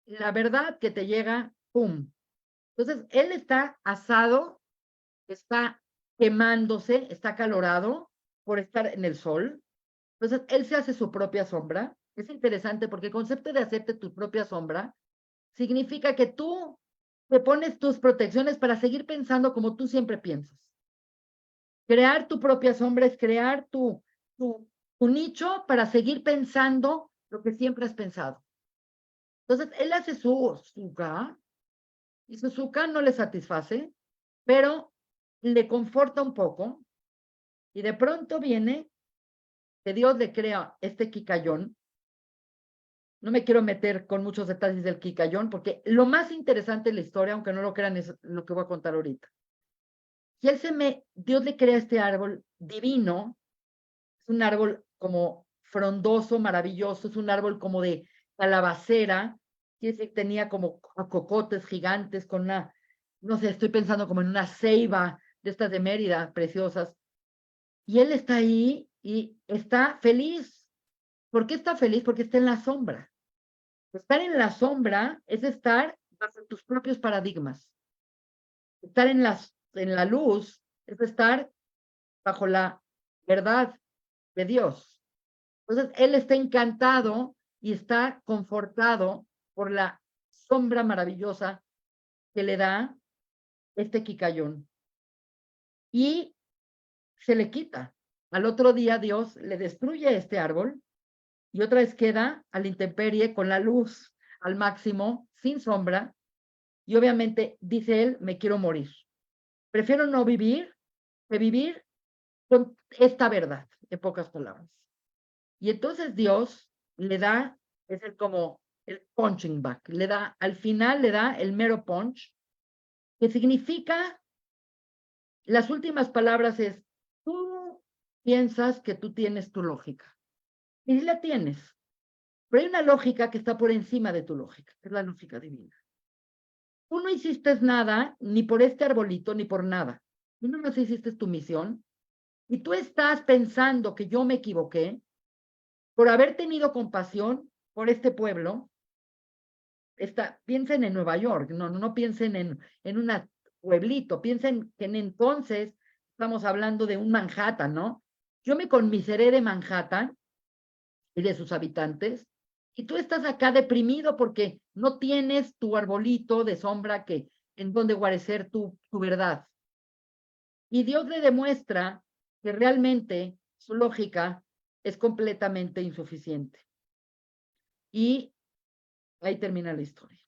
A: la verdad que te llega, ¡pum! Entonces, él está asado, está quemándose, está calorado por estar en el sol. Entonces, él se hace su propia sombra. Es interesante porque el concepto de hacerte tu propia sombra significa que tú te pones tus protecciones para seguir pensando como tú siempre piensas. Crear tu propia sombra es crear tu nicho para seguir pensando lo que siempre has pensado. Entonces, él hace su suka y su suka no le satisface, pero le conforta un poco y de pronto viene que Dios le crea este quicayón. No me quiero meter con muchos detalles del quicayón porque lo más interesante de la historia, aunque no lo crean, es lo que voy a contar ahorita. Y Dios le crea este árbol divino, es un árbol como frondoso, maravilloso, es un árbol como de calabacera, quiere decir, tenía como cocotes gigantes con una, no sé, estoy pensando como en una ceiba de estas de Mérida, preciosas. Y él está ahí y está feliz. ¿Por qué está feliz? Porque está en la sombra. Estar en la sombra es estar bajo tus propios paradigmas. Estar en la luz es estar bajo la verdad de Dios. Entonces, él está encantado y está confortado por la sombra maravillosa que le da este quicayón. Y se le quita. Al otro día Dios le destruye este árbol y otra vez queda a la intemperie con la luz al máximo, sin sombra. Y obviamente dice él, me quiero morir. Prefiero no vivir que vivir con esta verdad, en pocas palabras. Y entonces Dios le da, es el como el punching back, le da, al final le da el mero punch, que significa, las últimas palabras es, tú piensas que tú tienes tu lógica. Y sí la tienes, pero hay una lógica que está por encima de tu lógica, que es la lógica divina. Tú no hiciste nada, ni por este arbolito, ni por nada. Tú no más hiciste tu misión, y tú estás pensando que yo me equivoqué por haber tenido compasión por este pueblo. Piensen en Nueva York, no piensen en un pueblito, piensen que en entonces estamos hablando de un Manhattan, ¿no? Yo me conmiseré de Manhattan y de sus habitantes, y tú estás acá deprimido porque no tienes tu arbolito de sombra en donde guarecer tu verdad. Y Dios le demuestra que realmente su lógica es completamente insuficiente. Y ahí termina la historia.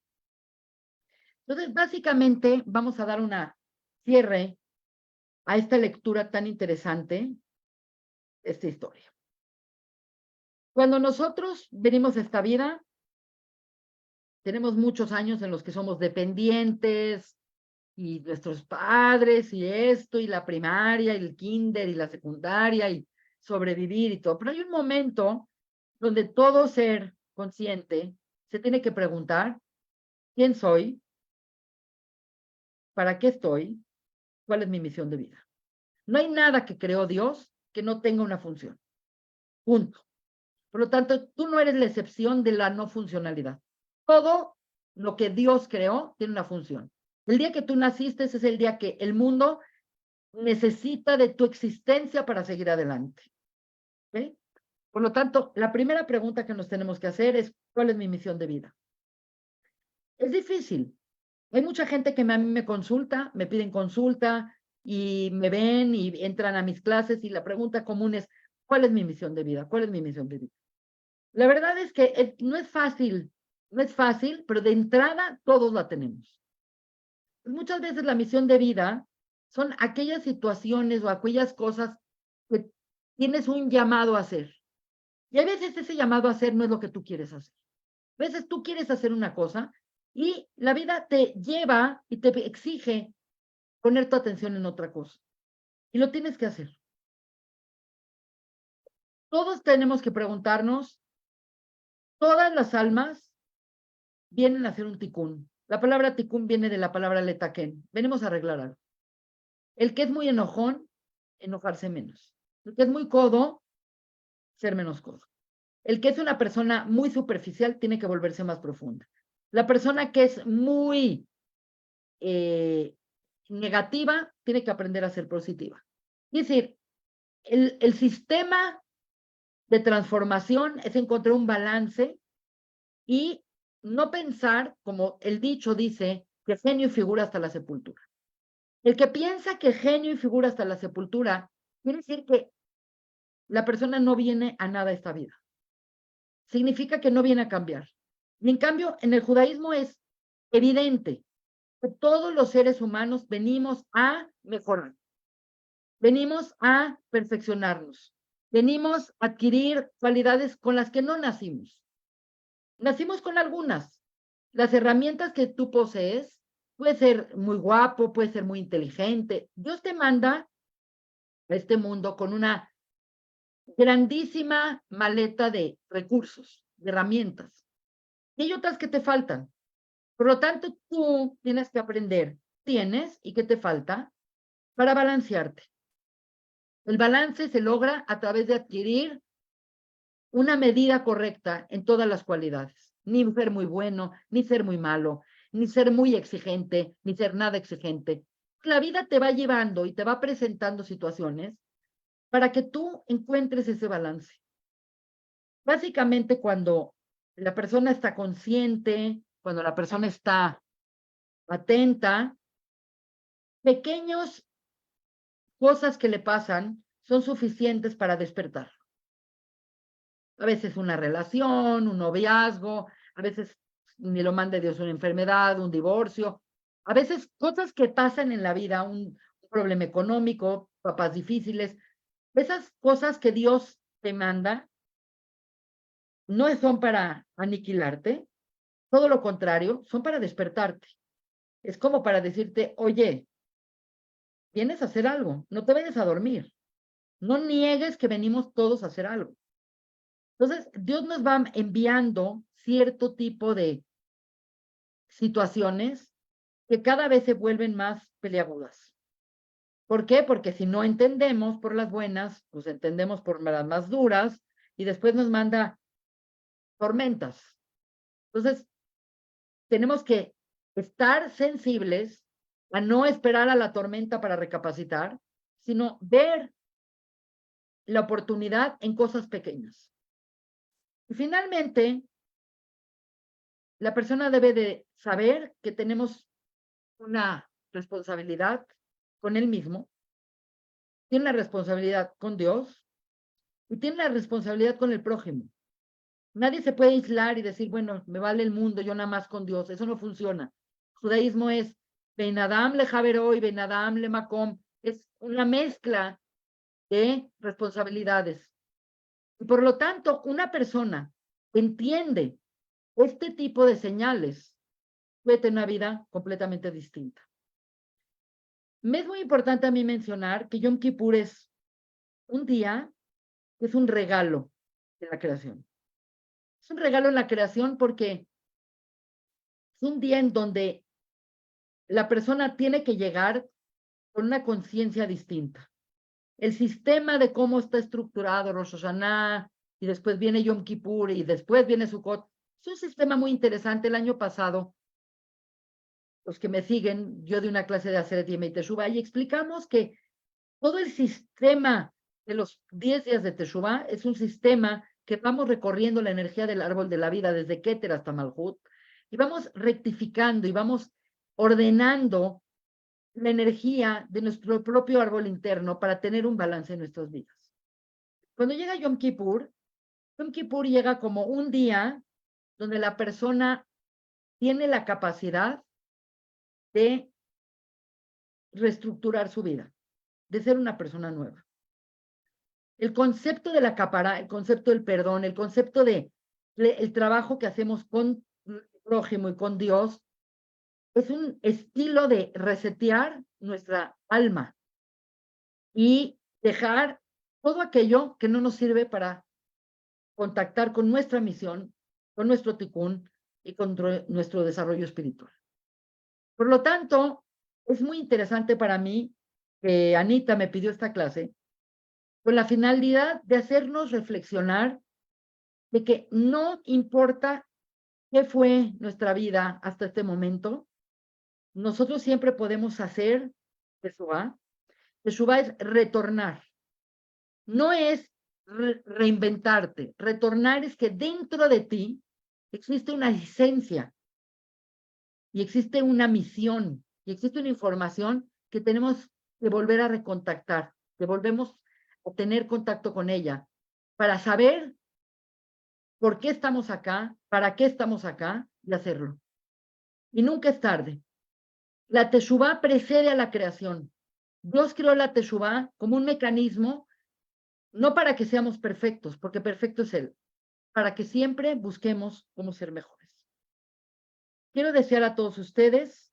A: Entonces, básicamente, vamos a dar una cierre a esta lectura tan interesante, esta historia. Cuando nosotros venimos a esta vida, tenemos muchos años en los que somos dependientes y nuestros padres y esto y la primaria y el kinder y la secundaria y sobrevivir y todo. Pero hay un momento donde todo ser consciente se tiene que preguntar, ¿quién soy? ¿Para qué estoy? ¿Cuál es mi misión de vida? No hay nada que creó Dios que no tenga una función. Punto. Por lo tanto, tú no eres la excepción de la no funcionalidad. Todo lo que Dios creó tiene una función. El día que tú naciste es el día que el mundo necesita de tu existencia para seguir adelante. ¿Okay? Por lo tanto, la primera pregunta que nos tenemos que hacer es, ¿cuál es mi misión de vida? Es difícil. Hay mucha gente que a mí me consulta, me piden consulta y me ven y entran a mis clases y la pregunta común es, ¿cuál es mi misión de vida? ¿Cuál es mi misión de vida? La verdad es que no es fácil, no es fácil, pero de entrada todos la tenemos. Muchas veces la misión de vida son aquellas situaciones o aquellas cosas que tienes un llamado a hacer. Y a veces ese llamado a hacer no es lo que tú quieres hacer. A veces tú quieres hacer una cosa y la vida te lleva y te exige poner tu atención en otra cosa. Y lo tienes que hacer. Todos tenemos que preguntarnos, todas las almas vienen a hacer un ticún. La palabra ticún viene de la palabra letaquén. Venimos a arreglar algo. El que es muy enojón, enojarse menos. El que es muy codo, ser menos codo. El que es una persona muy superficial tiene que volverse más profunda. La persona que es muy negativa tiene que aprender a ser positiva. Es decir, el sistema de transformación es encontrar un balance y no pensar, como el dicho dice, que genio y figura hasta la sepultura. El que piensa que genio y figura hasta la sepultura, quiere decir que la persona no viene a nada a esta vida. Significa que no viene a cambiar. Y en cambio, en el judaísmo es evidente que todos los seres humanos venimos a mejorar, venimos a perfeccionarnos, venimos a adquirir cualidades con las que no nacimos. Nacimos con algunas. Las herramientas que tú posees, puede ser muy guapo, puede ser muy inteligente. Dios te manda a este mundo con una grandísima maleta de recursos, de herramientas. Y hay otras que te faltan. Por lo tanto, tú tienes que aprender, tienes y qué te falta para balancearte. El balance se logra a través de adquirir una medida correcta en todas las cualidades. Ni ser muy bueno, ni ser muy malo, ni ser muy exigente, ni ser nada exigente. La vida te va llevando y te va presentando situaciones para que tú encuentres ese balance. Básicamente, cuando la persona está consciente, cuando la persona está atenta, pequeñas cosas que le pasan son suficientes para despertar. A veces una relación, un noviazgo, a veces ni lo mande Dios, una enfermedad, un divorcio, a veces cosas que pasan en la vida, un problema económico, papás difíciles, esas cosas que Dios te manda no son para aniquilarte, todo lo contrario, son para despertarte. Es como para decirte, oye, vienes a hacer algo, no te vayas a dormir, no niegues que venimos todos a hacer algo. Entonces, Dios nos va enviando cierto tipo de situaciones que cada vez se vuelven más peliagudas. ¿Por qué? Porque si no entendemos por las buenas, pues entendemos por las más duras y después nos manda tormentas. Entonces, tenemos que estar sensibles a no esperar a la tormenta para recapacitar, sino ver la oportunidad en cosas pequeñas. Y finalmente, la persona debe de saber que tenemos una responsabilidad con él mismo, tiene una responsabilidad con Dios y tiene una responsabilidad con el prójimo. Nadie se puede aislar y decir, bueno, me vale el mundo, yo nada más con Dios. Eso no funciona. El judaísmo es Ben Adam le Javero y Ben Adam le Makom. Es una mezcla de responsabilidades. Y por lo tanto, una persona que entiende este tipo de señales puede tener una vida completamente distinta. Me es muy importante a mí mencionar que Yom Kippur es un día que es un regalo de la creación. Es un regalo en la creación porque es un día en donde la persona tiene que llegar con una conciencia distinta. El sistema de cómo está estructurado Rosh Hashanah, y después viene Yom Kippur, y después viene Sukkot, es un sistema muy interesante. El año pasado, los que me siguen, yo di una clase de Aseret Yemei Teshuvah y explicamos que todo el sistema de los 10 días de Teshuvah es un sistema que vamos recorriendo la energía del árbol de la vida desde Keter hasta Malhut, y vamos rectificando y vamos ordenando la energía de nuestro propio árbol interno para tener un balance en nuestras vidas. Cuando llega Yom Kippur llega como un día donde la persona tiene la capacidad de reestructurar su vida, de ser una persona nueva. El concepto de la capará, el concepto del perdón, el concepto de el trabajo que hacemos con el prójimo y con Dios, es un estilo de resetear nuestra alma y dejar todo aquello que no nos sirve para contactar con nuestra misión, con nuestro tikkun y con nuestro desarrollo espiritual. Por lo tanto, es muy interesante para mí que Anita me pidió esta clase con la finalidad de hacernos reflexionar de que no importa qué fue nuestra vida hasta este momento, nosotros siempre podemos hacer Teshuvá. Teshuvá es retornar, no es reinventarte. Retornar es que dentro de ti existe una esencia y existe una misión y existe una información que tenemos que volver a recontactar, que volvemos a tener contacto con ella para saber por qué estamos acá, para qué estamos acá y hacerlo. Y nunca es tarde. La Teshuvá precede a la creación. Dios creó la Teshuvá como un mecanismo, no para que seamos perfectos, porque perfecto es Él, para que siempre busquemos cómo ser mejores. Quiero desear a todos ustedes,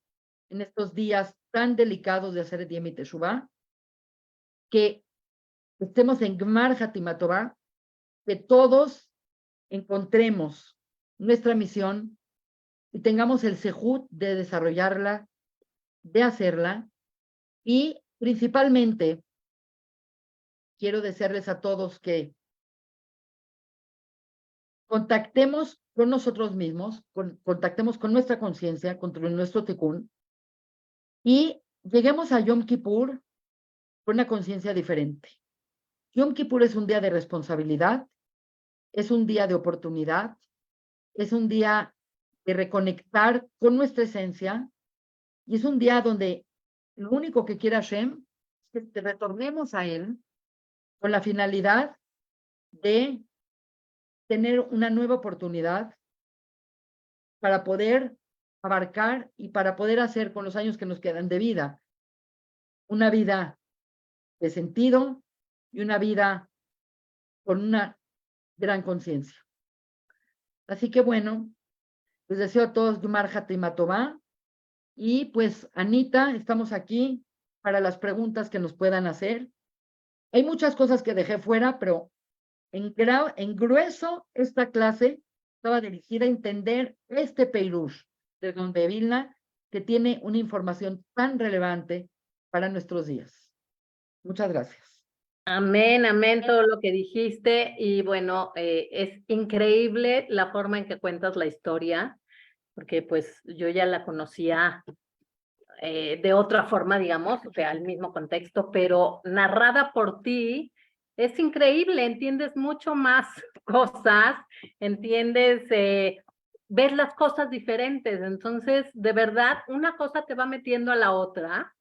A: en estos días tan delicados de hacer Diem y Teshuvá, que estemos en Gmar Hatima Tová, que todos encontremos nuestra misión y tengamos el sejut de desarrollarla, de hacerla, y principalmente quiero desearles a todos que contactemos con nosotros mismos, contactemos con nuestra conciencia, con nuestro tikkun, y lleguemos a Yom Kippur con una conciencia diferente. Yom Kippur es un día de responsabilidad, es un día de oportunidad, es un día de reconectar con nuestra esencia, y es un día donde lo único que quiere Hashem es que retornemos a Él con la finalidad de tener una nueva oportunidad para poder abarcar y para poder hacer con los años que nos quedan de vida, una vida de sentido y una vida con una gran conciencia. Así que bueno, les deseo a todos Gmar Hatima Tová, y pues Anita, estamos aquí para las preguntas que nos puedan hacer. Hay muchas cosas que dejé fuera, pero en grueso esta clase estaba dirigida a entender este Peirush de Don de Vilna, que tiene una información tan relevante para nuestros días. Muchas gracias.
B: Amén, amén, todo lo que dijiste. Y bueno, es increíble la forma en que cuentas la historia, porque pues yo ya la conocía de otra forma, digamos, o sea, el mismo contexto, pero narrada por ti es increíble, entiendes mucho más cosas, entiendes, ves las cosas diferentes, entonces, de verdad, una cosa te va metiendo a la otra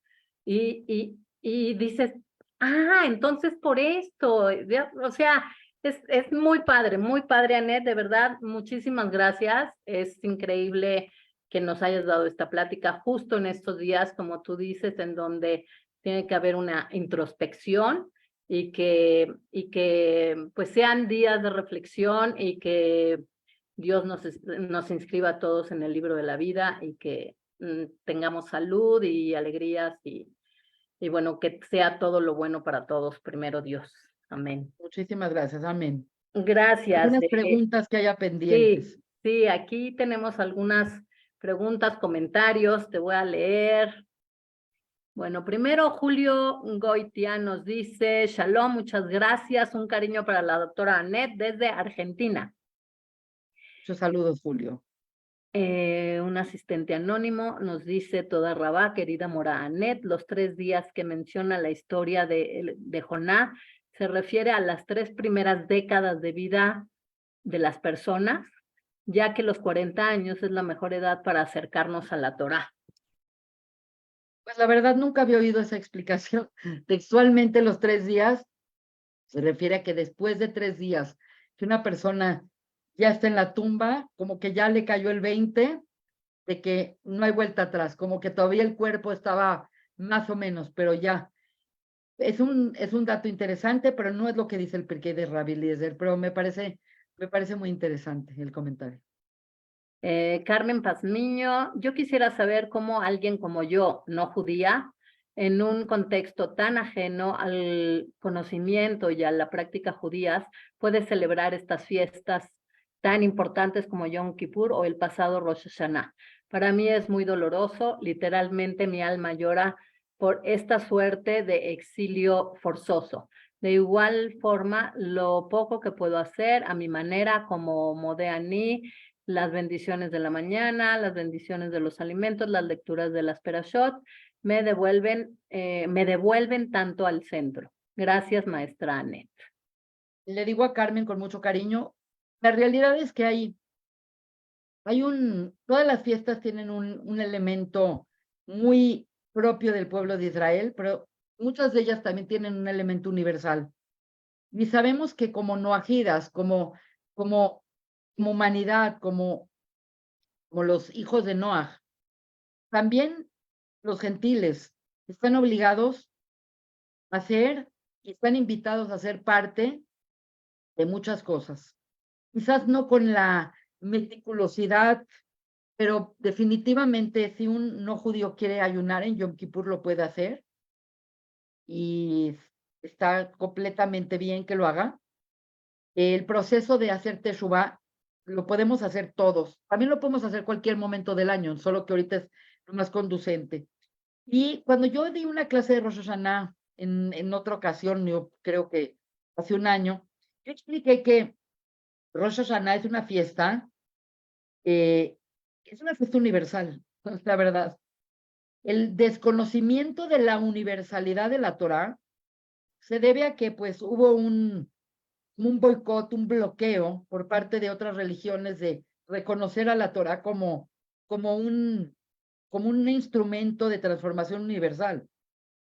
B: y dices, ah, entonces por esto, o sea, es muy padre, Anet, de verdad, muchísimas gracias, es increíble que nos hayas dado esta plática justo en estos días, como tú dices, en donde tiene que haber una introspección y que pues sean días de reflexión y que Dios nos inscriba a todos en el libro de la vida y que tengamos salud y alegrías y bueno, que sea todo lo bueno para todos, primero Dios. Amén.
A: Muchísimas gracias. Amén.
B: Gracias.
A: Algunas preguntas que haya pendientes.
B: Sí, sí, aquí tenemos algunas preguntas, comentarios, te voy a leer. Bueno, primero Julio Goitia nos dice, Shalom, muchas gracias, un cariño para la doctora Anet desde Argentina.
A: Muchos saludos, Julio.
B: Un asistente anónimo nos dice, toda Rabá, querida Mora Anet, los 3 días que menciona la historia de Joná se refiere a las 3 primeras décadas de vida de las personas, ya que los 40 años es la mejor edad para acercarnos a la Torá.
A: Pues la verdad nunca había oído esa explicación. Textualmente los 3 días se refiere a que después de 3 días que una persona ya está en la tumba, como que ya le cayó el 20 de que no hay vuelta atrás, como que todavía el cuerpo estaba más o menos, pero ya. Es un dato interesante, pero no es lo que dice el Pirkei de Rabbi Eliezer, pero me parece muy interesante el comentario.
B: Carmen Pazmiño, yo quisiera saber cómo alguien como yo, no judía, en un contexto tan ajeno al conocimiento y a la práctica judías, puede celebrar estas fiestas tan importantes como Yom Kippur o el pasado Rosh Hashanah. Para mí es muy doloroso, literalmente mi alma llora por esta suerte de exilio forzoso. De igual forma, lo poco que puedo hacer a mi manera, como Modeani, las bendiciones de la mañana, las bendiciones de los alimentos, las lecturas de las Perashot, me devuelven tanto al centro. Gracias, maestra Anet.
A: Le digo a Carmen con mucho cariño, la realidad es que todas las fiestas tienen un elemento muy propio del pueblo de Israel, pero muchas de ellas también tienen un elemento universal. Y sabemos que como noajidas, como humanidad, como los hijos de Noaj, también los gentiles están obligados a ser y están invitados a ser parte de muchas cosas. Quizás no con la meticulosidad, pero definitivamente si un no judío quiere ayunar en Yom Kippur lo puede hacer y está completamente bien que lo haga. El proceso de hacer teshuvá lo podemos hacer todos. También lo podemos hacer cualquier momento del año, solo que ahorita es lo más conducente. Y cuando yo di una clase de Rosh Hashanah en otra ocasión, yo creo que hace un año, yo expliqué que Rosh Hashanah es una fiesta universal, es la verdad. El desconocimiento de la universalidad de la Torah se debe a que pues hubo un boicot, un bloqueo por parte de otras religiones de reconocer a la Torah como un instrumento de transformación universal.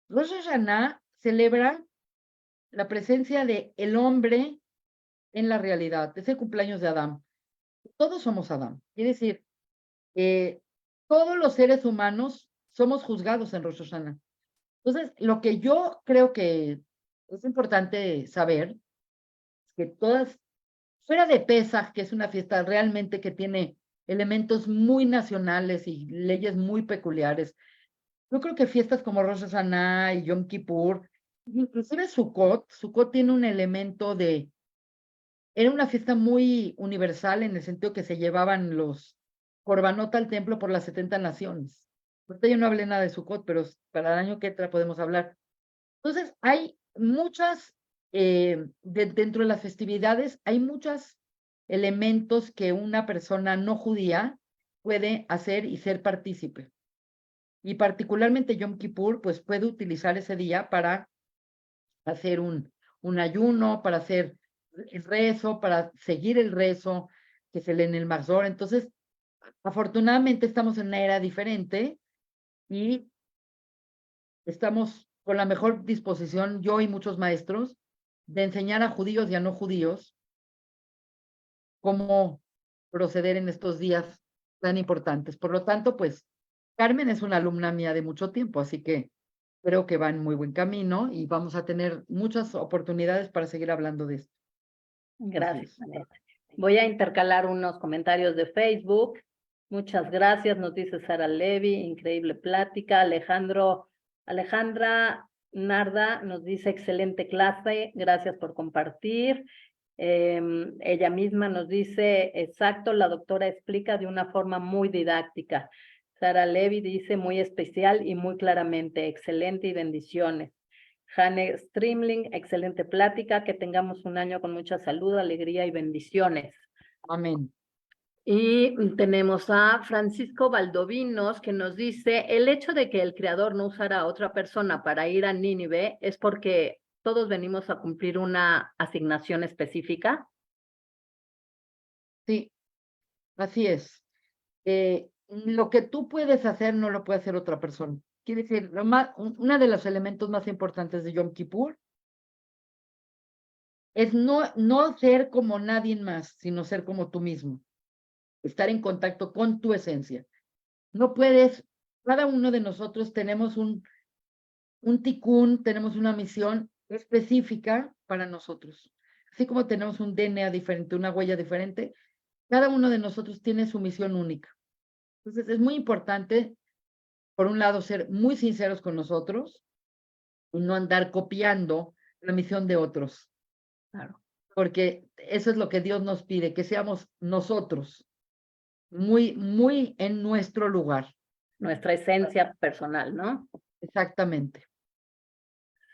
A: Rosh Hashanah celebra la presencia de el hombre en la realidad. Es el cumpleaños de Adán. Todos somos Adán. Quiere decir, todos los seres humanos somos juzgados en Rosh Hashanah. Entonces, lo que yo creo que es importante saber es que fuera de Pesach, que es una fiesta realmente que tiene elementos muy nacionales y leyes muy peculiares, yo creo que fiestas como Rosh Hashanah y Yom Kippur, inclusive Sukkot tiene un elemento era una fiesta muy universal en el sentido que se llevaban los Corbanot al templo por las 70 naciones. Ahorita yo no hablé nada de Sukkot, pero para el año que entra podemos hablar. Entonces, hay muchas, dentro de las festividades, hay muchos elementos que una persona no judía puede hacer y ser partícipe. Y particularmente Yom Kippur, pues puede utilizar ese día para hacer un ayuno, para hacer el rezo, para seguir el rezo que se lee en el Mazor. Entonces, afortunadamente estamos en una era diferente y estamos con la mejor disposición, yo y muchos maestros, de enseñar a judíos y a no judíos cómo proceder en estos días tan importantes. Por lo tanto, pues Carmen es una alumna mía de mucho tiempo, así que creo que va en muy buen camino y vamos a tener muchas oportunidades para seguir hablando de esto.
B: Gracias, Anet. Voy a intercalar unos comentarios de Facebook. Muchas gracias, nos dice Sara Levy, increíble plática. Alejandra Narda nos dice excelente clase, gracias por compartir. Ella misma nos dice, exacto, la doctora explica de una forma muy didáctica. Sara Levy dice muy especial y muy claramente, excelente y bendiciones. Jane Streamling, excelente plática, que tengamos un año con mucha salud, alegría y bendiciones.
A: Amén.
B: Y tenemos a Francisco Valdovinos que nos dice, el hecho de que el creador no usara a otra persona para ir a Nínive es porque todos venimos a cumplir una asignación específica.
A: Sí, así es. Lo que tú puedes hacer no lo puede hacer otra persona. Quiere decir, uno de los elementos más importantes de Yom Kippur es no ser como nadie más, sino ser como tú mismo. Estar en contacto con tu esencia. No puedes, cada uno de nosotros tenemos un tikkun, tenemos una misión específica para nosotros. Así como tenemos un DNA diferente, una huella diferente, cada uno de nosotros tiene su misión única. Entonces, es muy importante, por un lado, ser muy sinceros con nosotros y no andar copiando la misión de otros.
B: Claro.
A: Porque eso es lo que Dios nos pide, que seamos nosotros, muy, muy en nuestro lugar.
B: Nuestra esencia personal, ¿no?
A: Exactamente.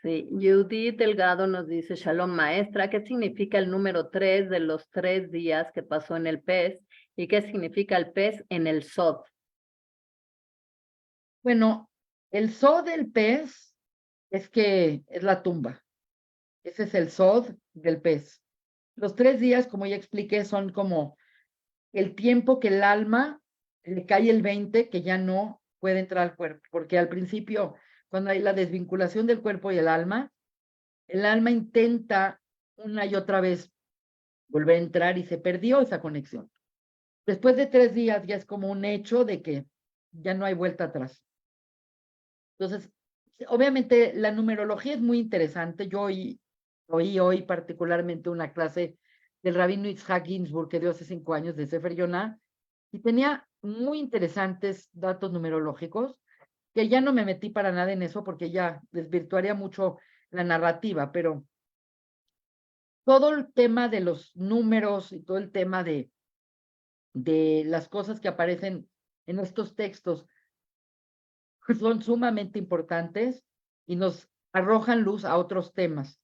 B: Sí, Judith Delgado nos dice, Shalom maestra, ¿qué significa el número 3 de los 3 días que pasó en el pez? ¿Y qué significa el pez en el Sod?
A: Bueno, el Sod del pez es que es la tumba. Ese es el Sod del pez. Los 3 días, como ya expliqué, son como el tiempo que el alma le cae el 20, que ya no puede entrar al cuerpo, porque al principio, cuando hay la desvinculación del cuerpo y el alma intenta una y otra vez volver a entrar y se perdió esa conexión. Después de 3 días ya es como un hecho de que ya no hay vuelta atrás. Entonces, obviamente la numerología es muy interesante. Yo oí hoy particularmente una clase del rabino Itzhak Ginsburg que dio hace 5 años de Sefer Yonah y tenía muy interesantes datos numerológicos que ya no me metí para nada en eso porque ya desvirtuaría mucho la narrativa, pero todo el tema de los números y todo el tema de las cosas que aparecen en estos textos son sumamente importantes y nos arrojan luz a otros temas.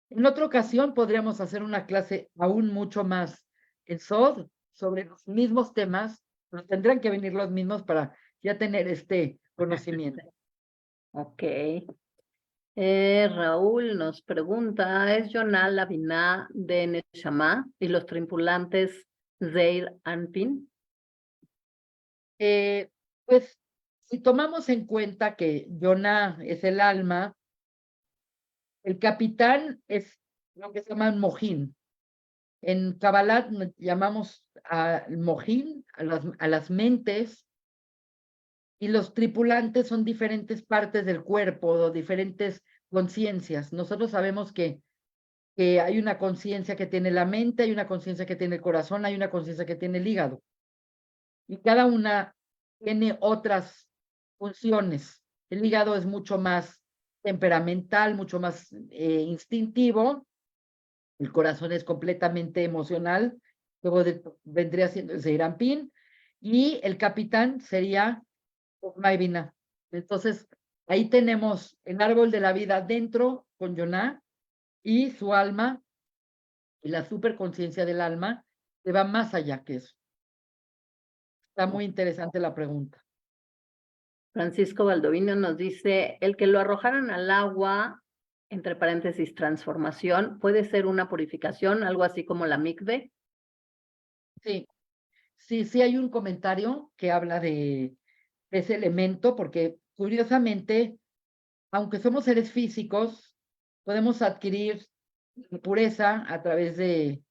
A: En otra ocasión podríamos hacer una clase aún mucho más en SOD sobre los mismos temas, pero tendrán que venir los mismos para ya tener este conocimiento.
B: Ok. Raúl nos pregunta, ¿es Yonah la biná de Neshama y los tripulantes Zeir Anpin?
A: Pues si tomamos en cuenta que Yonah es el alma, el capitán es lo que se llama mojín. En Kabbalah llamamos al mojín, a las mentes, y los tripulantes son diferentes partes del cuerpo o diferentes conciencias. Nosotros sabemos que hay una conciencia que tiene la mente, hay una conciencia que tiene el corazón, hay una conciencia que tiene el hígado. Y cada una tiene otras funciones. El hígado es mucho más temperamental, mucho más instintivo. El corazón es completamente emocional. Luego vendría siendo el Zeirampín. Y el capitán sería Maivina. Entonces, ahí tenemos el árbol de la vida dentro con Yonah y su alma y la superconciencia del alma que va más allá que eso. Está muy interesante la pregunta.
B: Francisco Baldovino nos dice, el que lo arrojaron al agua, entre paréntesis, transformación, ¿puede ser una purificación, algo así como la mikve?
A: Sí, sí hay un comentario que habla de ese elemento, porque curiosamente, aunque somos seres físicos, podemos adquirir pureza a través de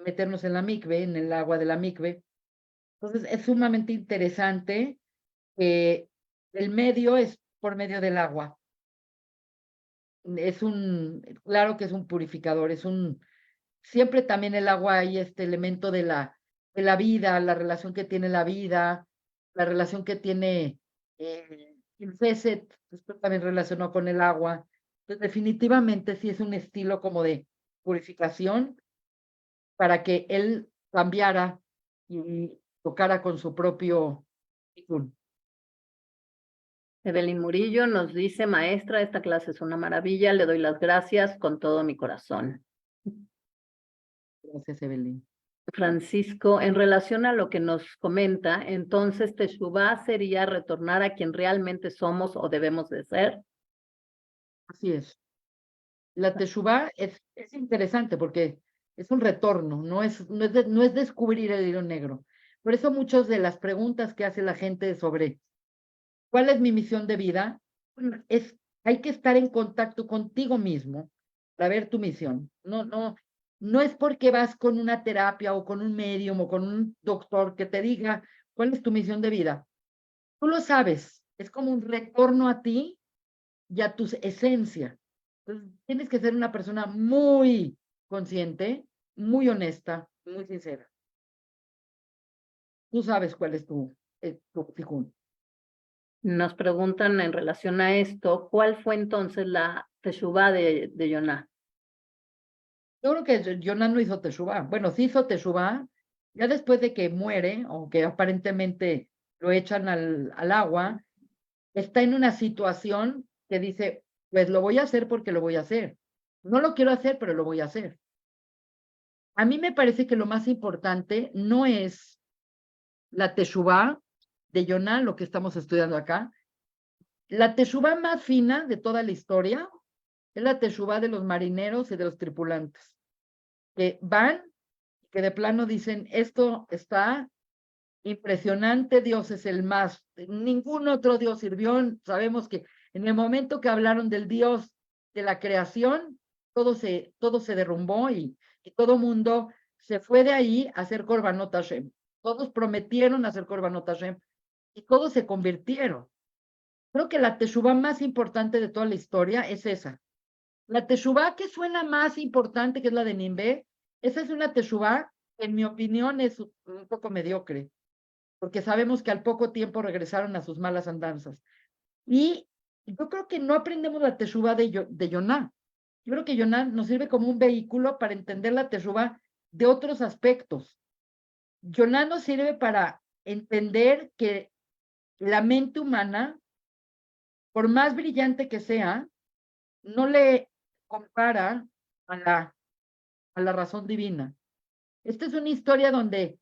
A: meternos en la mikve, en el agua de la mikve. Entonces, es sumamente interesante que el medio es por medio del agua. Claro que es un purificador, siempre también el agua hay este elemento de la vida, la relación que tiene la vida, la relación que tiene el Geset, después también relacionó con el agua. Entonces, definitivamente sí es un estilo como de purificación para que él cambiara y tocara con su propio tikkun.
B: Evelyn Murillo nos dice, maestra, esta clase es una maravilla, le doy las gracias con todo mi corazón.
A: Gracias, Evelyn.
B: Francisco, en relación a lo que nos comenta, entonces Teshuvá sería retornar a quien realmente somos o debemos de ser.
A: Así es. La Teshuvá es interesante porque es un retorno, no es descubrir el hilo negro. Por eso muchas de las preguntas que hace la gente sobre cuál es mi misión de vida, hay que estar en contacto contigo mismo para ver tu misión. No es porque vas con una terapia o con un médium o con un doctor que te diga cuál es tu misión de vida. Tú lo sabes, es como un retorno a ti y a tu esencia. Entonces, tienes que ser una persona muy consciente, muy honesta, muy sincera. Tú sabes cuál es tu tikkun.
B: Nos preguntan en relación a esto, ¿cuál fue entonces la Teshuvá de Yonah?
A: Yo creo que Jonah no hizo Teshuvá. Bueno, sí hizo Teshuvá, ya después de que muere, o que aparentemente lo echan al agua, está en una situación que dice, pues lo voy a hacer porque lo voy a hacer. No lo quiero hacer, pero lo voy a hacer. A mí me parece que lo más importante no es la teshuvá de Yoná, lo que estamos estudiando acá. La teshuvá más fina de toda la historia es la teshuvá de los marineros y de los tripulantes, que van, que de plano dicen, esto está impresionante, Dios es el más, ningún otro Dios sirvió. Sabemos que en el momento que hablaron del Dios de la creación, todo se derrumbó y todo mundo se fue de ahí a hacer Korbanot Hashem. Todos prometieron hacer Korbanot Hashem y todos se convirtieron. Creo que la teshuvá más importante de toda la historia es esa. La teshuvá que suena más importante, que es la de Nimbe, esa es una teshuvá que en mi opinión es un poco mediocre, porque sabemos que al poco tiempo regresaron a sus malas andanzas. Y yo creo que no aprendemos la teshuvá de Yoná. Yo creo que Yoná nos sirve como un vehículo para entender la teshuvá de otros aspectos. Yoná nos sirve para entender que la mente humana, por más brillante que sea, no le compara a la razón divina. Esta es una historia donde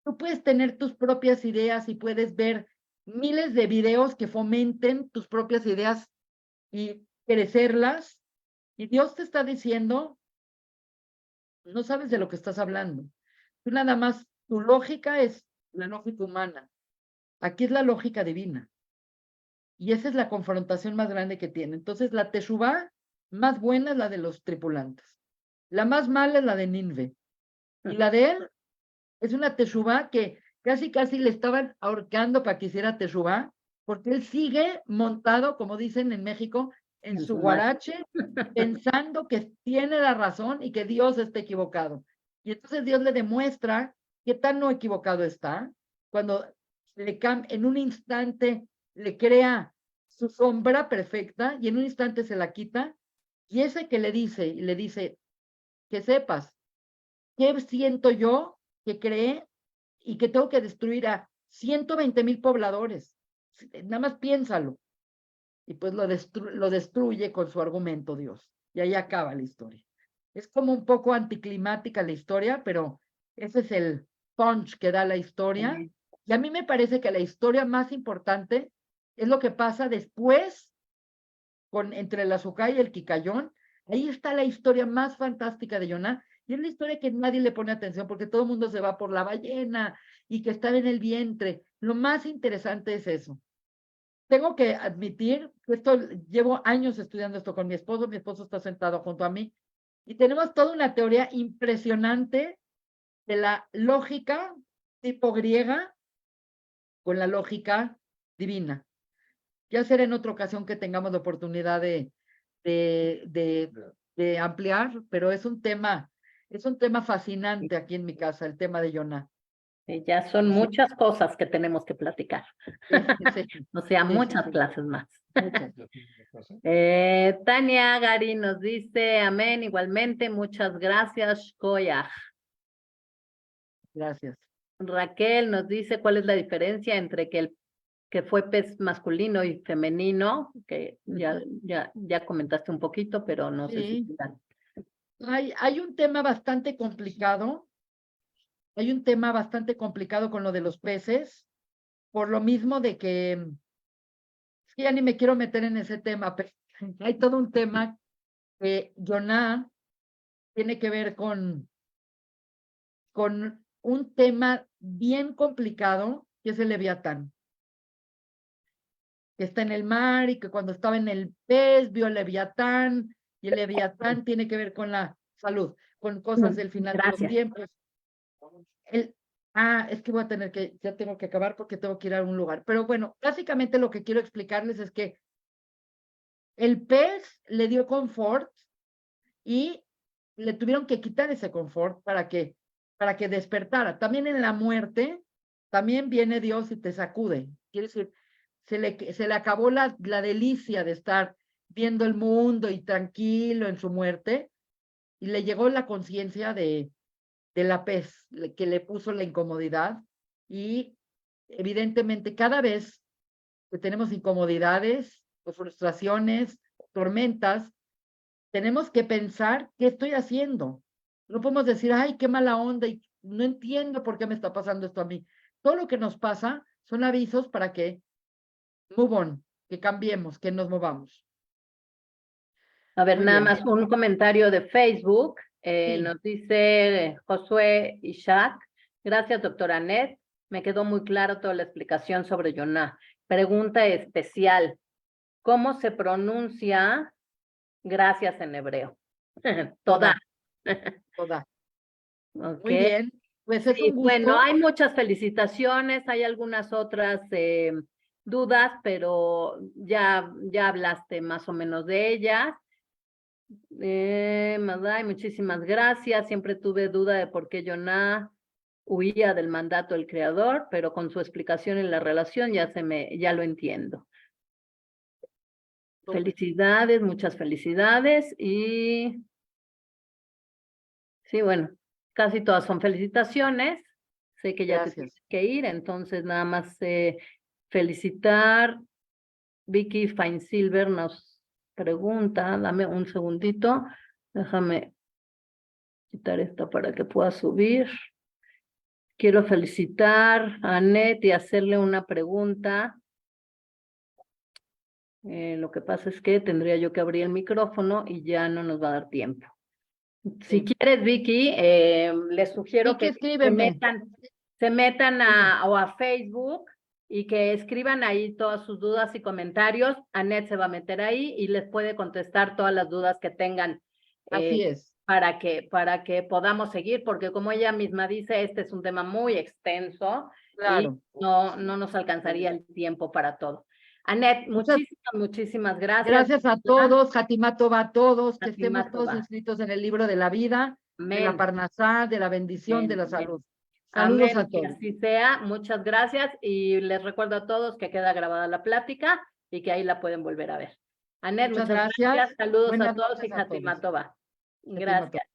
A: tú puedes tener tus propias ideas y puedes ver miles de videos que fomenten tus propias ideas y crecerlas. Y Dios te está diciendo, no sabes de lo que estás hablando. Tú nada más, tu lógica es la lógica humana. Aquí es la lógica divina. Y esa es la confrontación más grande que tiene. Entonces, la teshuvá más buena es la de los tripulantes. La más mala es la de Ninve. Y la de él es una teshuvá que casi le estaban ahorcando para que hiciera teshuvá, porque él sigue montado, como dicen en México, en su guarache, pensando que tiene la razón y que Dios está equivocado. Y entonces Dios le demuestra qué tan no equivocado está, cuando en un instante le crea su sombra perfecta y en un instante se la quita, y ese que le dice, que sepas, ¿qué siento yo que cree y que tengo que destruir a 120,000 pobladores? Nada más piénsalo. Y pues lo destruye con su argumento Dios. Y ahí acaba la historia. Es como un poco anticlimática la historia, pero ese es el punch que da la historia. Y a mí me parece que la historia más importante es lo que pasa después entre el Azucá y el Quicayón. Ahí está la historia más fantástica de Yoná. Y es la historia que nadie le pone atención porque todo el mundo se va por la ballena y que está en el vientre. Lo más interesante es eso. Tengo que admitir que llevo años estudiando esto con mi esposo está sentado junto a mí y tenemos toda una teoría impresionante de la lógica tipo griega con la lógica divina. Ya será en otra ocasión que tengamos la oportunidad de ampliar, pero es un tema fascinante aquí en mi casa, el tema de Yoná.
B: Ya son muchas cosas que tenemos que platicar.
A: Sí,
B: O sea,
A: sí,
B: muchas
A: sí.
B: clases más.
A: Muchas.
B: Tania Gari nos dice, amén, igualmente, muchas gracias, Koyach.
A: Gracias.
B: Raquel nos dice cuál es la diferencia entre que fue pez masculino y femenino, que ya comentaste un poquito, pero no sé si...
A: Sí. Hay un tema bastante complicado. Hay un tema bastante complicado con lo de los peces, por lo mismo de que, es que ya ni me quiero meter en ese tema, pero hay todo un tema que Yoná tiene que ver con un tema bien complicado, que es el Leviatán, que está en el mar y que cuando estaba en el pez vio el Leviatán, y el Leviatán tiene que ver con la salud, con cosas del final de los tiempos. Es que ya tengo que acabar porque tengo que ir a un lugar. Pero bueno, básicamente lo que quiero explicarles es que el pez le dio confort y le tuvieron que quitar ese confort para que despertara. También en la muerte, también viene Dios y te sacude. Quiere decir, se le acabó la delicia de estar viendo el mundo y tranquilo en su muerte, y le llegó la conciencia de la pez, que le puso la incomodidad, y evidentemente cada vez que tenemos incomodidades o frustraciones tormentas, tenemos que pensar qué estoy haciendo. No podemos decir, ay, qué mala onda y no entiendo por qué me está pasando esto a mí. Todo lo que nos pasa son avisos para que move on, que cambiemos, que nos movamos.
B: A ver,
A: Muy
B: nada
A: bien.
B: más un comentario de Facebook.
A: Sí.
B: Nos dice Josué Ishak. Gracias, doctora Anet. Me quedó muy claro toda la explicación sobre Yoná. Pregunta especial. ¿Cómo se pronuncia gracias en hebreo? Toda.
A: Toda.
B: Ok.
A: Muy bien. Pues es
B: Sí,
A: un
B: bueno,
A: gusto.
B: hay muchas felicitaciones, hay algunas otras dudas, pero ya hablaste más o menos de ellas. Madai, muchísimas gracias. Siempre tuve duda de por qué Yoná huía del mandato del creador, pero con su explicación en la relación ya lo entiendo. Felicidades, muchas felicidades y sí, bueno, casi todas son felicitaciones. Sé que ya te tienes que ir, entonces nada más felicitar. Vicky Feinsilver nos pregunta, dame un segundito, déjame quitar esto para que pueda subir. Quiero felicitar a Anet y hacerle una pregunta. Lo que pasa es que tendría yo que abrir el micrófono y ya no nos va a dar tiempo. Si quieres, Vicky, les sugiero
A: Vicky,
B: que
A: escríbeme.
B: se metan a Facebook y que escriban ahí todas sus dudas y comentarios. Anet se va a meter ahí y les puede contestar todas las dudas que tengan.
A: Así es.
B: Para que podamos seguir, porque como ella misma dice, este es un tema muy extenso
A: Claro.
B: y no nos alcanzaría el tiempo para todo. Anet, muchísimas gracias.
A: Gracias a todos, Fátima Tova, a todos, que
B: Fátima
A: estemos todos
B: Tova.
A: inscritos en el libro de la vida, de la
B: Amén.
A: Parnasá, de la bendición, de la
B: Amén.
A: salud. Saludos
B: Amén,
A: a
B: que
A: todos.
B: así sea. Muchas gracias y les recuerdo a todos que queda grabada la plática y que ahí la pueden volver a ver. Anet, muchas gracias. Saludos
A: Buenas
B: a todos y
A: noches a todos.
B: Fátima Tova. Gracias.